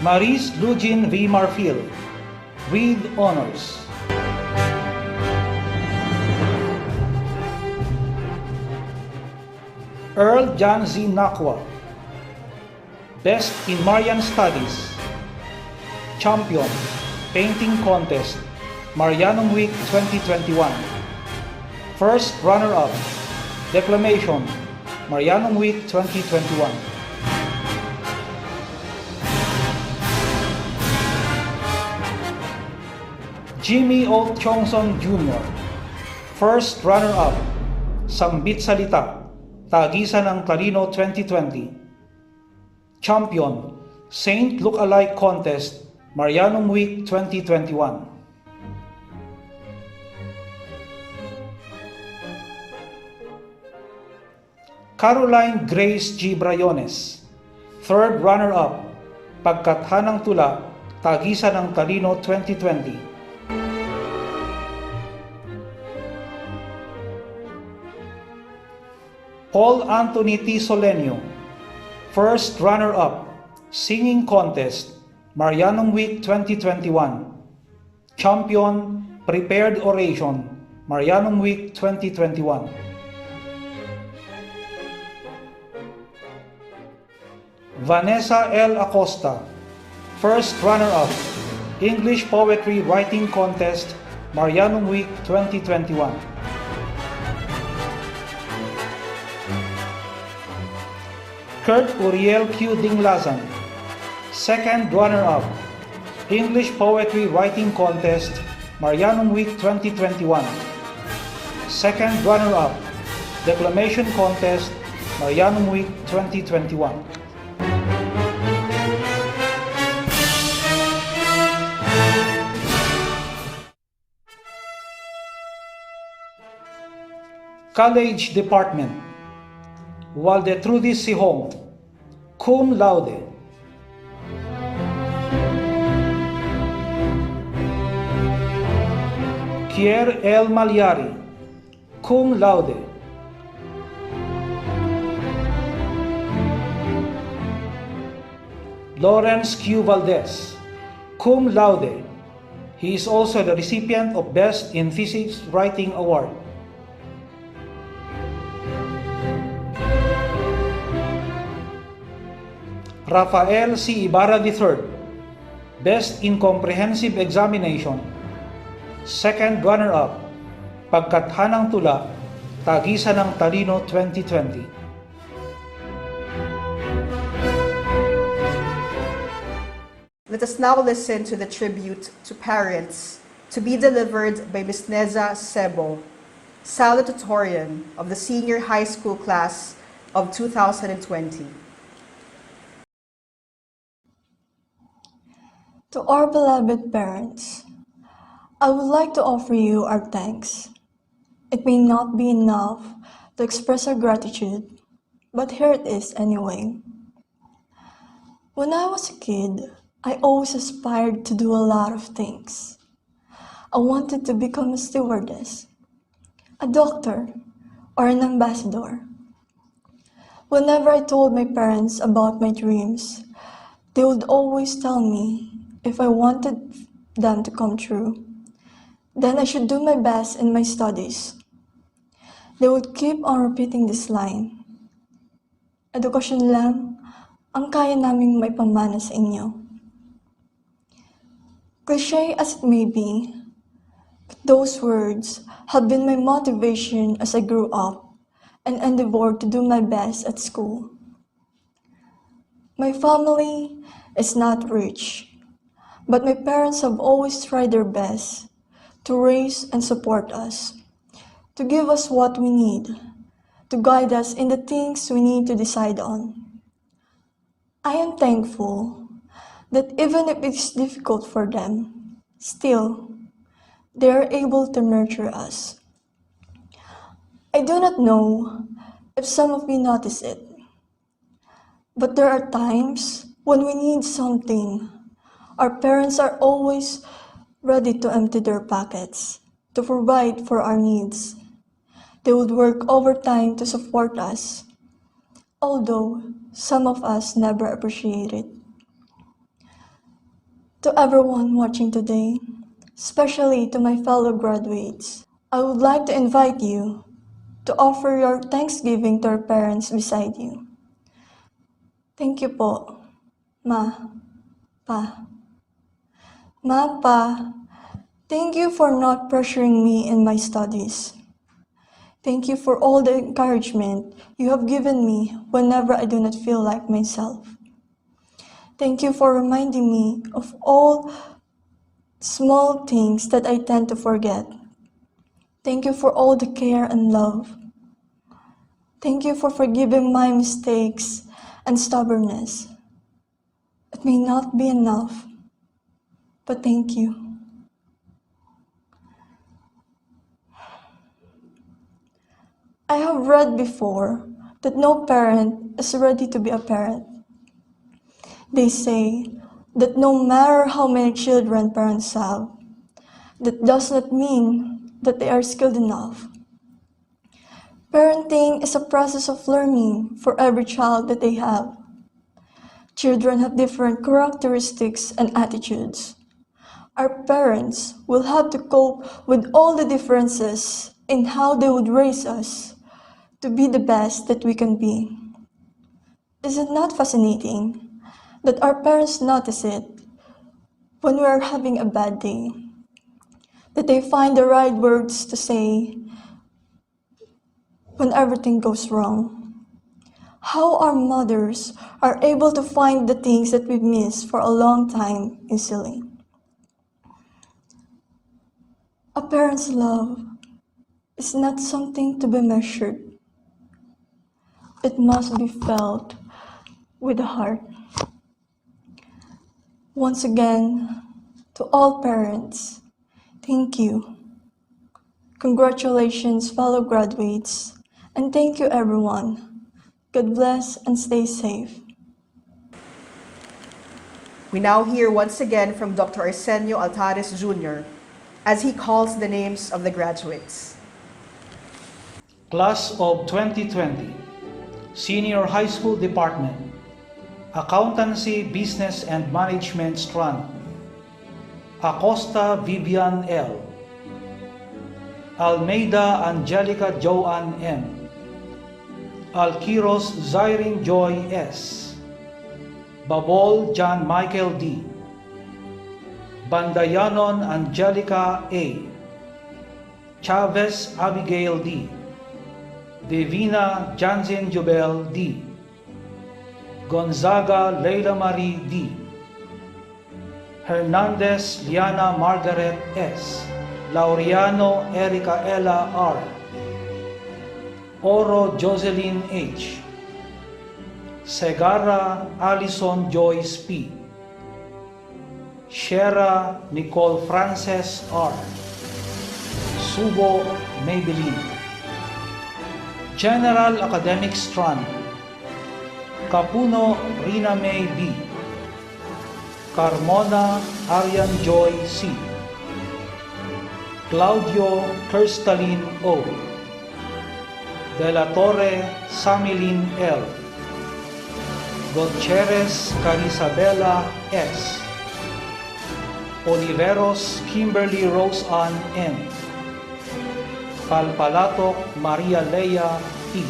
Maris Lugin V. Marfil, with honors. Earl John Z. Nakwa, Best in Marian Studies, Champion, Painting Contest, Marianum Week 2021. First runner-up, Declamation, Marianum Week 2021. Jimmy O. Chongson Jr., first runner-up, Sambit Salita, Tagisan ng Talino 2020. Champion, Saint Look-alike Contest, Marianum Week 2021. Caroline Grace G. Brayones, third runner-up, Pagkathanang Tula, Tagisan ng Talino 2020. Paul Anthony T. Solenio, first runner-up, Singing Contest, Marianum Week 2021. Champion, Prepared Oration, Marianum Week 2021. Vanessa L. Acosta, first runner-up, English Poetry Writing Contest, Marianum Week 2021. Kurt Uriel Q. Dinglazan, second runner-up, English Poetry Writing Contest, Marianum Week 2021. Second runner-up, Declamation Contest, Marianum Week 2021. College Department, Waldetrudis Sihong, cum laude. Kier L. Malyari, cum laude. Lawrence Q. Valdez, cum laude. He is also the recipient of Best in Physics Writing Award. Rafael C. Ibarra III, Best in Comprehensive Examination, second runner-up, Pagkathanang Tula, Tagisan ng Talino 2020. Let us now listen to the tribute to parents to be delivered by Ms. Neza Sebo, salutatorian of the senior high school class of 2020. To our beloved parents, I would like to offer you our thanks. It may not be enough to express our gratitude, but here it is anyway. When I was a kid, I always aspired to do a lot of things. I wanted to become a stewardess, a doctor, or an ambassador. Whenever I told my parents about my dreams, they would always tell me if I wanted them to come true, then I should do my best in my studies. They would keep on repeating this line, edukasyon lang ang kaya naming maipamana sa inyo. Cliché as it may be, but those words have been my motivation as I grew up and endeavored to do my best at school. My family is not rich, but my parents have always tried their best to raise and support us, to give us what we need, to guide us in the things we need to decide on. I am thankful that even if it's difficult for them, still, they are able to nurture us. I do not know if some of you notice it, but there are times when we need something. Our parents are always ready to empty their pockets to provide for our needs. They would work overtime to support us, although some of us never appreciate it. To everyone watching today, especially to my fellow graduates, I would like to invite you to offer your thanksgiving to our parents beside you. Thank you po, Ma, Pa. Mapa, thank you for not pressuring me in my studies. Thank you for all the encouragement you have given me whenever I do not feel like myself. Thank you for reminding me of all small things that I tend to forget. Thank you for all the care and love. Thank you for forgiving my mistakes and stubbornness. It may not be enough, but thank you. I have read before that no parent is ready to be a parent. They say that no matter how many children parents have, that does not mean that they are skilled enough. Parenting is a process of learning for every child that they have. Children have different characteristics and attitudes. Our parents will have to cope with all the differences in how they would raise us to be the best that we can be. Is it not fascinating that our parents notice it when we are having a bad day? That they find the right words to say when everything goes wrong? How our mothers are able to find the things that we've missed for a long time easily. A parent's love is not something to be measured. It must be felt with the heart. Once again, to all parents, thank you. Congratulations, fellow graduates, and thank you, everyone. God bless and stay safe. We now hear once again from Dr. Arsenio Altares Jr. as he calls the names of the graduates. Class of 2020, Senior High School Department, Accountancy, Business and Management Strand, Acosta Vivian L. Almeida Angelica Joanne M. Alquiros Zyrene Joy S. Babol John Michael D. Bandayanon Angelica A. Chavez Abigail D. Divina Jansen Jubel D. Gonzaga Leila Marie D. Hernandez Liana Margaret S. Laureano Erica Ella R. Oro Jocelyn H. Segarra Alison Joyce P. Shera Nicole Frances R. Subo Maybelline. General Academic Strand, Capuno Rina May B. Carmona Arian Joy C. Claudio Kirstalin O. De la Torre Samilin L. Gutierrez Carisabela S. Oliveros Kimberly Rose Ann N. Palpalatok Maria Leia P.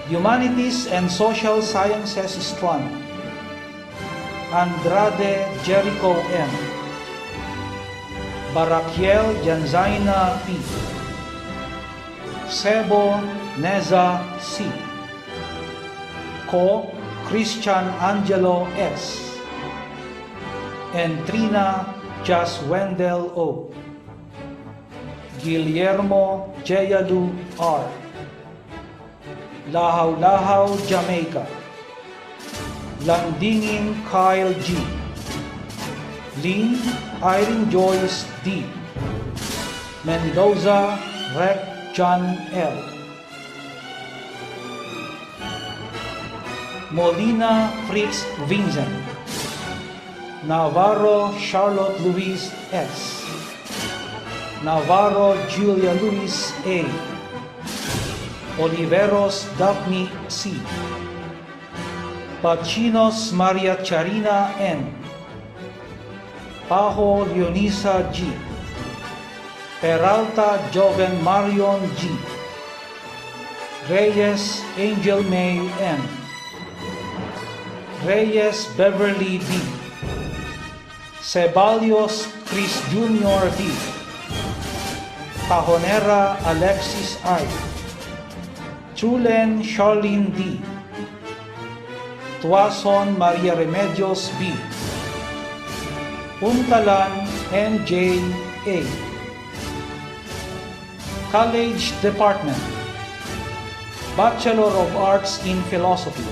Humanities and Social Sciences Strand, Andrade Jericho M. Barakiel Janzaina P. Sebo Neza C. Ko Christian Angelo S. and Trina Jas Wendell O. Guillermo Jayalu R. Lahaw-Lahaw, Jamaica. Landingin Kyle G. Lynn Irene Joyce D. Mendoza Rec John L. Molina Fritz Vincent. Navarro Charlotte Louise S. Navarro Julia Luis A. Oliveros Daphne C. Pachinos Maria Charina N. Pajo Leonisa G. Peralta Joven Marion G. Reyes Angel May M. Reyes Beverly B. Ceballos Chris Jr. D. Cajonera Alexis I. Chulen Charlene D. Tuason Maria Remedios B. Untalan NJ A. College Department. Bachelor of Arts in Philosophy.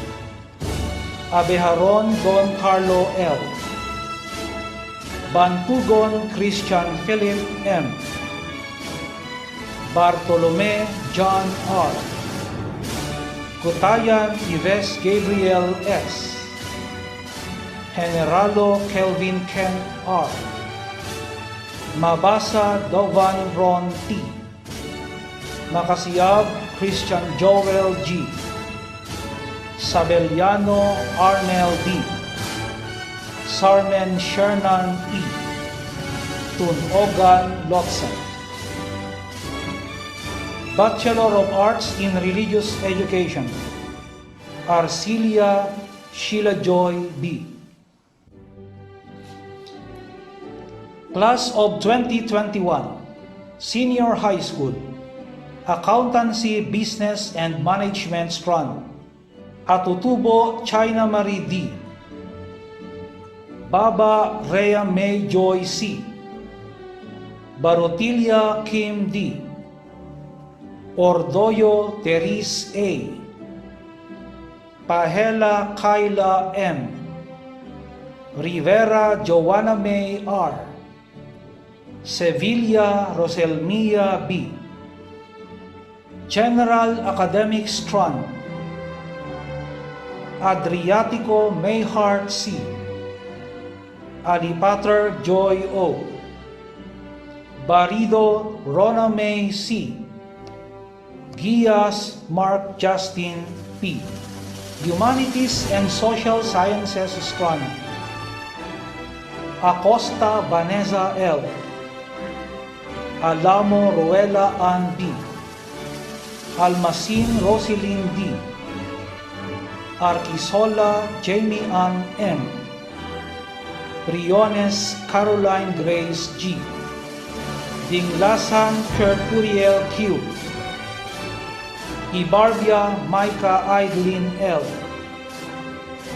Abejaron Don Carlo L. Bantugon Christian Philip M. Bartolome John R. Cutayan Ives Gabriel S. Generalo Kelvin Ken R. Mabasa Dovan Ron T. Makasiyab Christian Joel G. Sabeliano Arnel D. Sarmen Shernan E. Tunogan Lotsan. Bachelor of Arts in Religious Education. Arcilia Sheila Joy B. Class of 2021, Senior High School, Accountancy, Business and Management Strand. Atutubo China Marie D. Baba Rhea May Joy C. Barotilia Kim D. Ordoyo Teres A. Pahela Kyla M. Rivera Joanna May R. Sevilla Roselmia B. General Academic Strand. Adriatico Mayhart C. Alipater Joy O. Barido Rona May C. Gias Mark Justin P. Humanities and Social Sciences Strand. Acosta Vanessa L. Alamo Ruela Ann B. Almacin Roselyn D. Arquisola Jamie Ann M. Briones Caroline Grace G. Dinglasan Kurt Uriel Q. Ibarbia Micah Idlin L.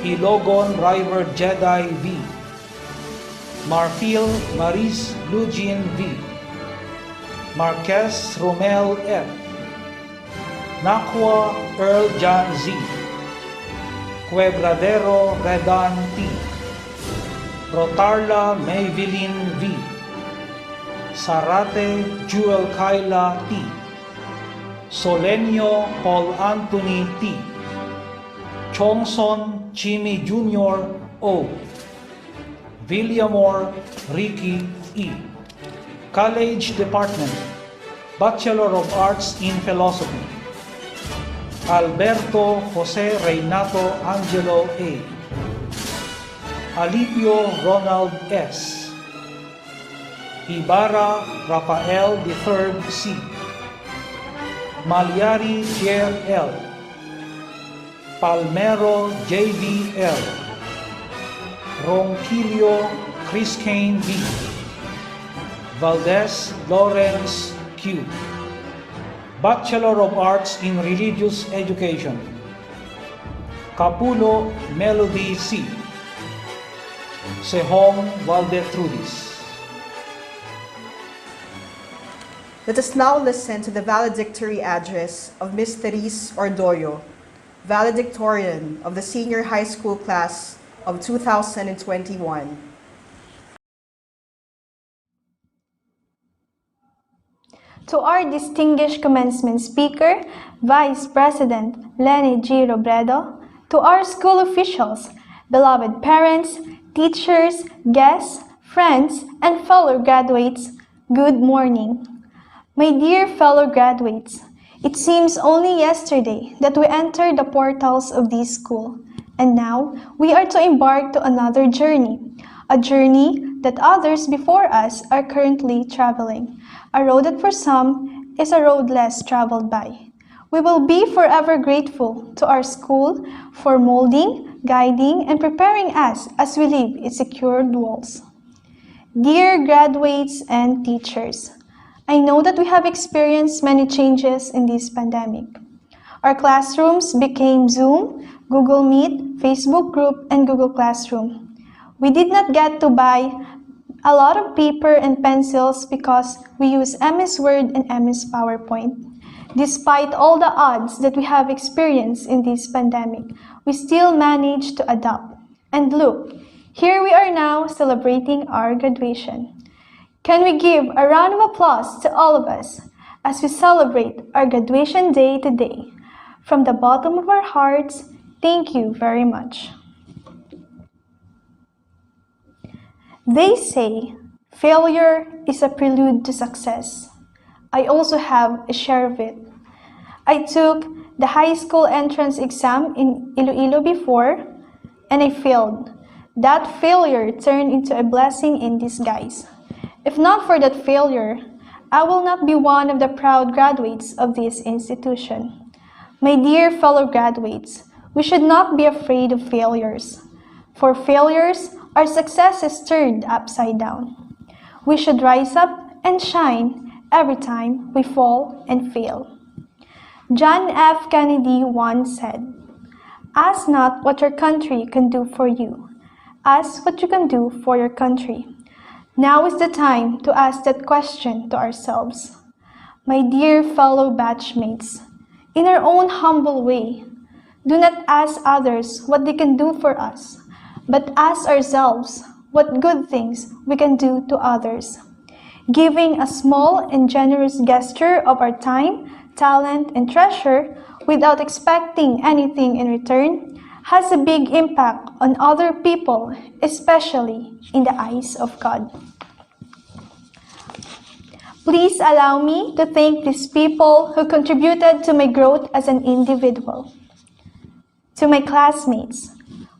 Ilogon River Jedi V. Marfil Maris Lugin V. Marquez Romel F. Nakwa Earl John Z. Quebradero Redan T. Rotarla Maybelline V. Sarate Jewel Kyla T. Solenio Paul Anthony T. Chongson Jimmy Jr. O. Villamor Ricky E. College Department. Bachelor of Arts in Philosophy. Alberto Jose Reynato Angelo A. Alipio Ronald S. Ibarra Rafael III C. Malyari Pierre L. Palmero J.V. L. Ronquillo Chris Kane B. Valdez Lawrence Q. Bachelor of Arts in Religious Education. Capulo Melody C. Sehong Valdetrudis. Let us now listen to the valedictory address of Ms. Therese Ordoyo, valedictorian of the Senior High School class of 2021. To our distinguished commencement speaker, Vice President Lenny G. Robredo, to our school officials, beloved parents, teachers, guests, friends, and fellow graduates, good morning. My dear fellow graduates, it seems only yesterday that we entered the portals of this school, and now we are to embark to another journey, a journey that others before us are currently traveling. A road that for some is a road less traveled by. We will be forever grateful to our school for molding, guiding, and preparing us as we leave its secured walls. Dear graduates and teachers, I know that we have experienced many changes in this pandemic. Our classrooms became Zoom, Google Meet, Facebook group, and Google Classroom. We did not get to buy a lot of paper and pencils because we use MS Word and MS PowerPoint. Despite all the odds that we have experienced in this pandemic, we still managed to adapt. And look, here we are now celebrating our graduation. Can we give a round of applause to all of us as we celebrate our graduation day today? From the bottom of our hearts, thank you very much. They say failure is a prelude to success. I also have a share of it. I took the high school entrance exam in Iloilo before, and I failed. That failure turned into a blessing in disguise. If not for that failure, I will not be one of the proud graduates of this institution. My dear fellow graduates, we should not be afraid of failures. For failures are successes turned upside down. We should rise up and shine every time we fall and fail. John F. Kennedy once said, "Ask not what your country can do for you. Ask what you can do for your country." Now is the time to ask that question to ourselves. My dear fellow batchmates, in our own humble way, do not ask others what they can do for us, but ask ourselves what good things we can do to others. Giving a small and generous gesture of our time, talent, and treasure without expecting anything in return has a big impact on other people, especially in the eyes of God. Please allow me to thank these people who contributed to my growth as an individual. To my classmates,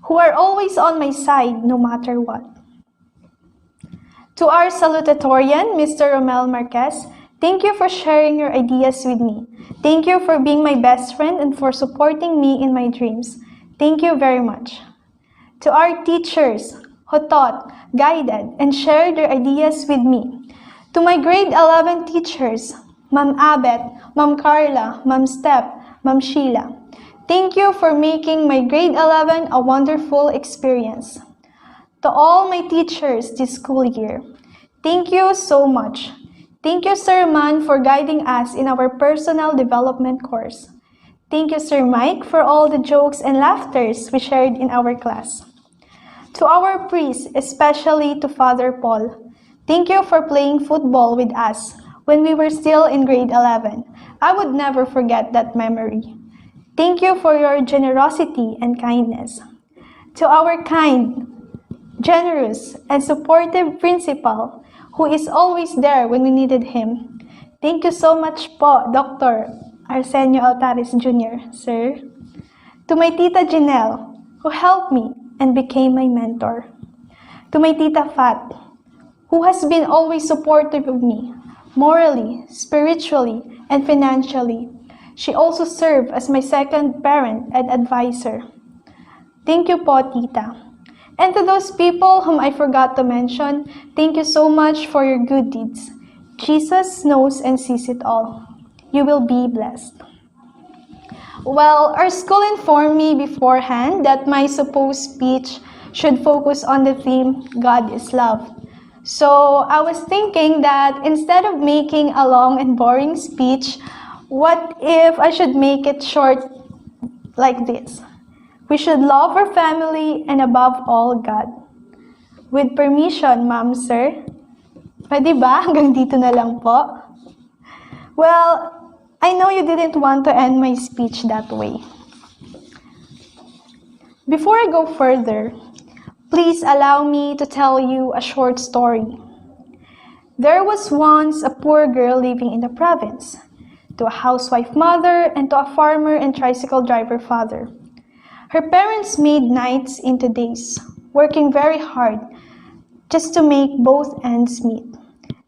who are always on my side no matter what. To our salutatorian, Mr. Romel Marquez, thank you for sharing your ideas with me. Thank you for being my best friend and for supporting me in my dreams. Thank you very much. To our teachers who taught, guided, and shared their ideas with me. To my grade 11 teachers, Ma'am Abet, Ma'am Carla, Ma'am Steph, Ma'am Sheila. Thank you for making my grade 11 a wonderful experience. To all my teachers this school year, thank you so much. Thank you, Sir Man, for guiding us in our personal development course. Thank you, Sir Mike, for all the jokes and laughters we shared in our class. To our priests, especially to Father Paul, thank you for playing football with us when we were still in grade 11. I would never forget that memory. Thank you for your generosity and kindness. To our kind, generous, and supportive principal who is always there when we needed him. Thank you so much po, Dr. Arsenio Altares Jr., sir. To my Tita Janelle, who helped me and became my mentor. To my Tita Fat, who has been always supportive of me, morally, spiritually, and financially. She also served as my second parent and advisor. Thank you po, Tita. And to those people whom I forgot to mention, thank you so much for your good deeds. Jesus knows and sees it all. You will be blessed. Well, our school informed me beforehand that my supposed speech should focus on the theme, God is love. So I was thinking that instead of making a long and boring speech, what if I should make it short like this? We should love our family and above all, God. With permission, ma'am, sir. Pwede ba? Hanggang dito na lang po. Well, I know you didn't want to end my speech that way. Before I go further, please allow me to tell you a short story. There was once a poor girl living in the province, to a housewife mother and to a farmer and tricycle driver father. Her parents made nights into days, working very hard just to make both ends meet.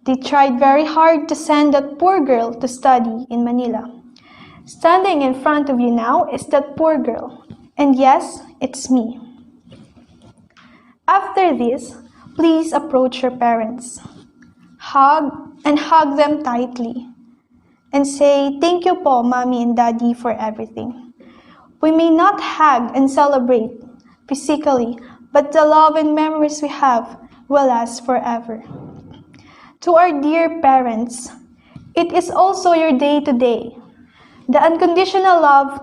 They tried very hard to send that poor girl to study in Manila. Standing in front of you now is that poor girl. And yes, it's me. After this, please approach your parents. Hug them tightly. And say, thank you po, Mommy and Daddy, for everything. We may not hug and celebrate physically, but the love and memories we have will last forever. To our dear parents, it is also your day today. The unconditional love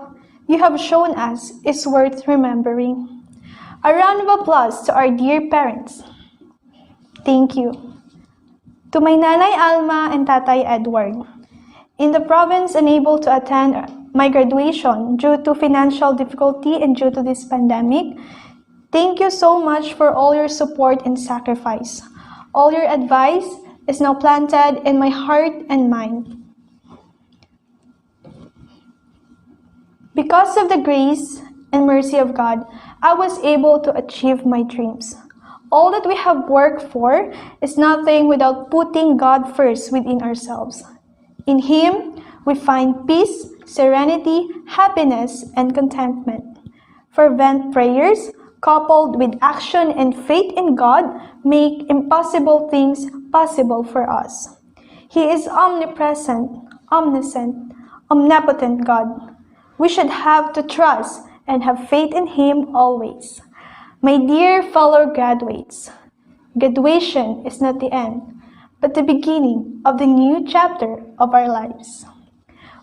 you have shown us is worth remembering. A round of applause to our dear parents. Thank you. To my Nanay Alma and Tatay Edward, in the province unable to attend my graduation due to financial difficulty and due to this pandemic, thank you so much for all your support and sacrifice. All your advice is now planted in my heart and mind. Because of the grace and mercy of God, I was able to achieve my dreams. All that we have worked for is nothing without putting God first within ourselves. In Him, we find peace, serenity, happiness, and contentment. Fervent prayers, coupled with action and faith in God, make impossible things possible for us. He is omnipresent, omniscient, omnipotent God. We should have to trust and have faith in Him always. My dear fellow graduates, graduation is not the end, but the beginning of the new chapter of our lives.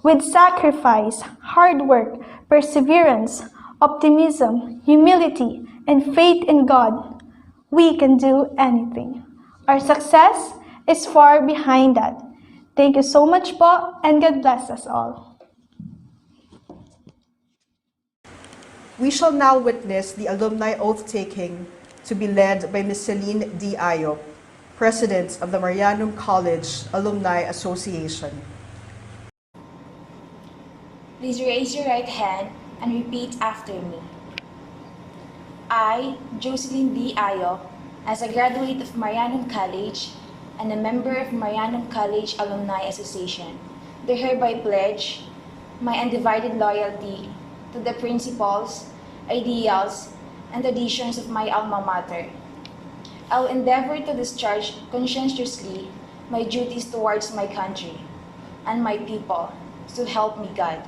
With sacrifice, hard work, perseverance, optimism, humility, and faith in God, we can do anything. Our success is far behind that. Thank you so much po, and God bless us all. We shall now witness the alumni oath-taking to be led by Ms. Celine D. Ayo, President of the Marianum College Alumni Association. Please raise your right hand and repeat after me. I, Jocelyn D. Ayo, as a graduate of Marianum College and a member of Marianum College Alumni Association, do hereby pledge my undivided loyalty to the principles, ideals, and traditions of my alma mater. I will endeavor to discharge conscientiously my duties towards my country and my people, so help me God.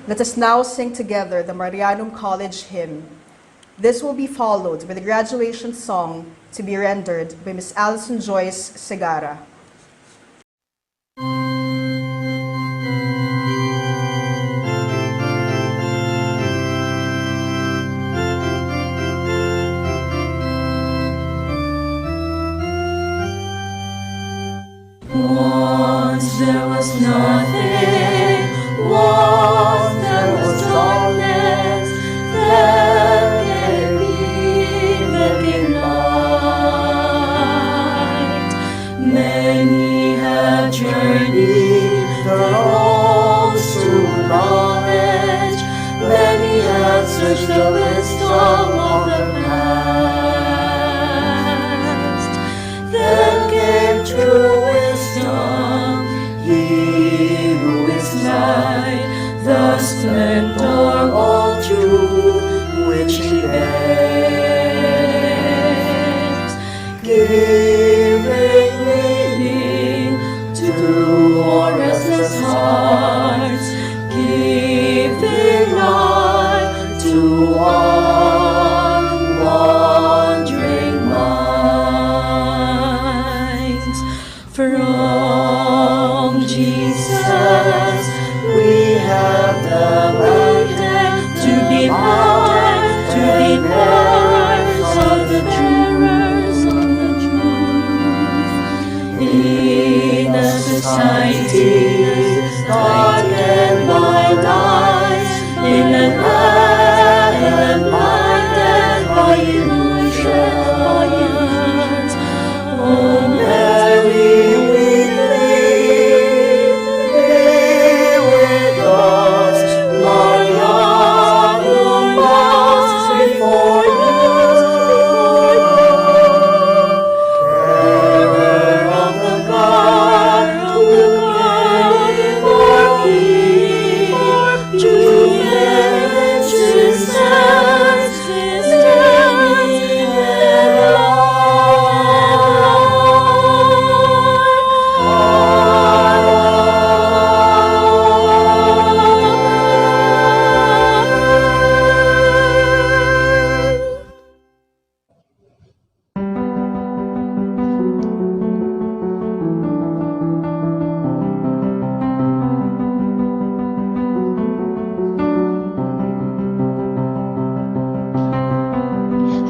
Let us now sing together the Marianum College hymn. This will be followed by the graduation song to be rendered by Ms. Alison Joyce Segara. Once there was nothing, once there was darkness, then came light. Many have journeyed the roads to knowledge, many have searched the wisdom of the past. Then came true wisdom, He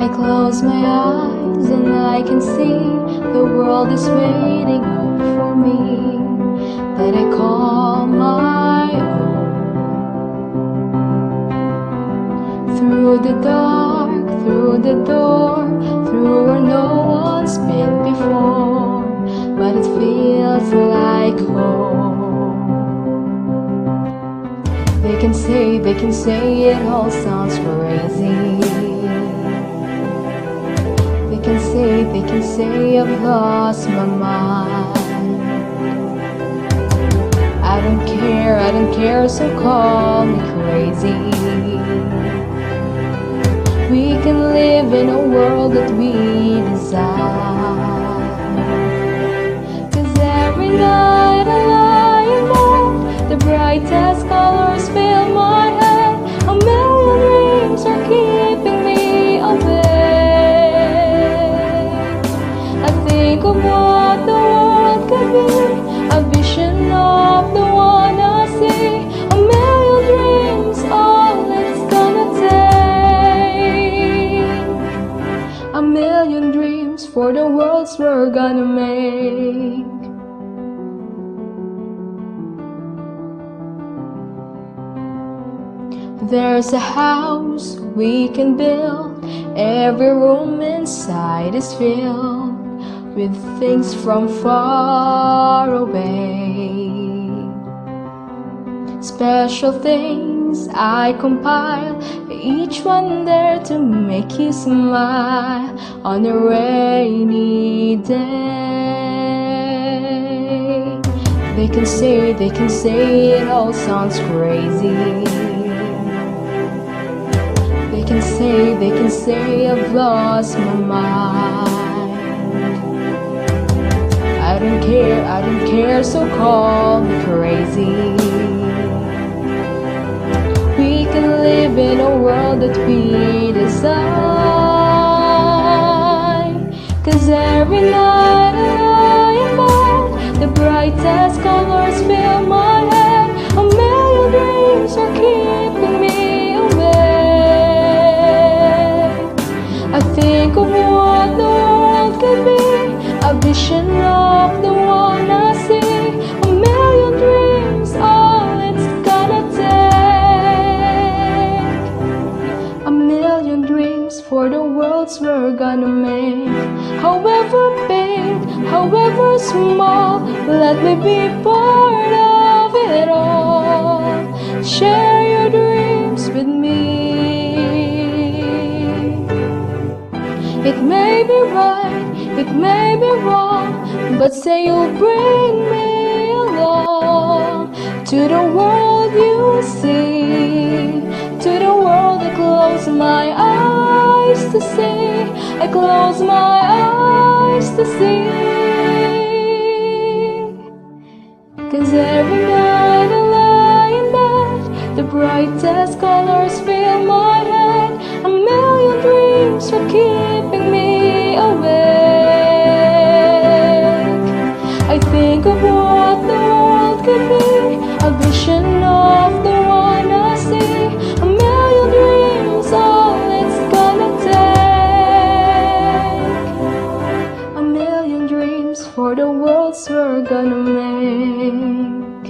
I close my eyes and I can see the world is waiting up for me, that I call my own. Through the dark, through the door, through where no one's been before, but it feels like home. They can say it all sounds crazy. They can say I've lost my mind. I don't care, so call me crazy. We can live in a world that we design. 'Cause every night I lie in bed, the brightest colors fill my head. A million dreams are keeping me awake. I think of what the world could be, a vision of the one I see. A million dreams, all it's gonna take. A million dreams for the worlds we're gonna make. There's a house we can build, every room inside is filled with things from far away. Special things I compile, each one there to make you smile on a rainy day. They can say it all sounds crazy. They can say I've lost my mind. I don't care, so call me crazy. We can live in a world that we design. 'Cause every night I lie in bed, the brightest colors fill my head. A million dreams are keeping me awake. I think of what the world could be, a vision of the one I see. A million dreams, all it's gonna take. A million dreams for the worlds we're gonna make. However big, however small, let me be part of it all. Share your dreams with me. It may be right, it may be wrong, but say you'll bring me along to the world you see, to the world I close my eyes to see, I close my eyes to see. 'Cause every night I lie in bed, the brightest colors fill my head. A million dreams are keeping me awake. I think of what the world could be, a vision of the one I see. A million dreams, all it's gonna take. A million dreams for the worlds we're gonna make.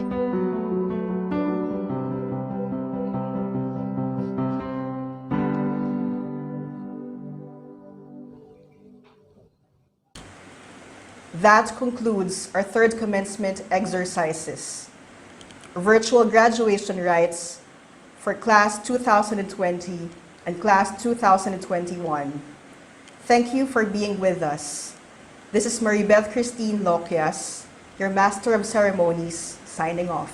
That concludes our third commencement exercises. Virtual graduation rites for Class 2020 and Class 2021. Thank you for being with us. This is Maribeth Christine Loquias, your Master of Ceremonies, signing off.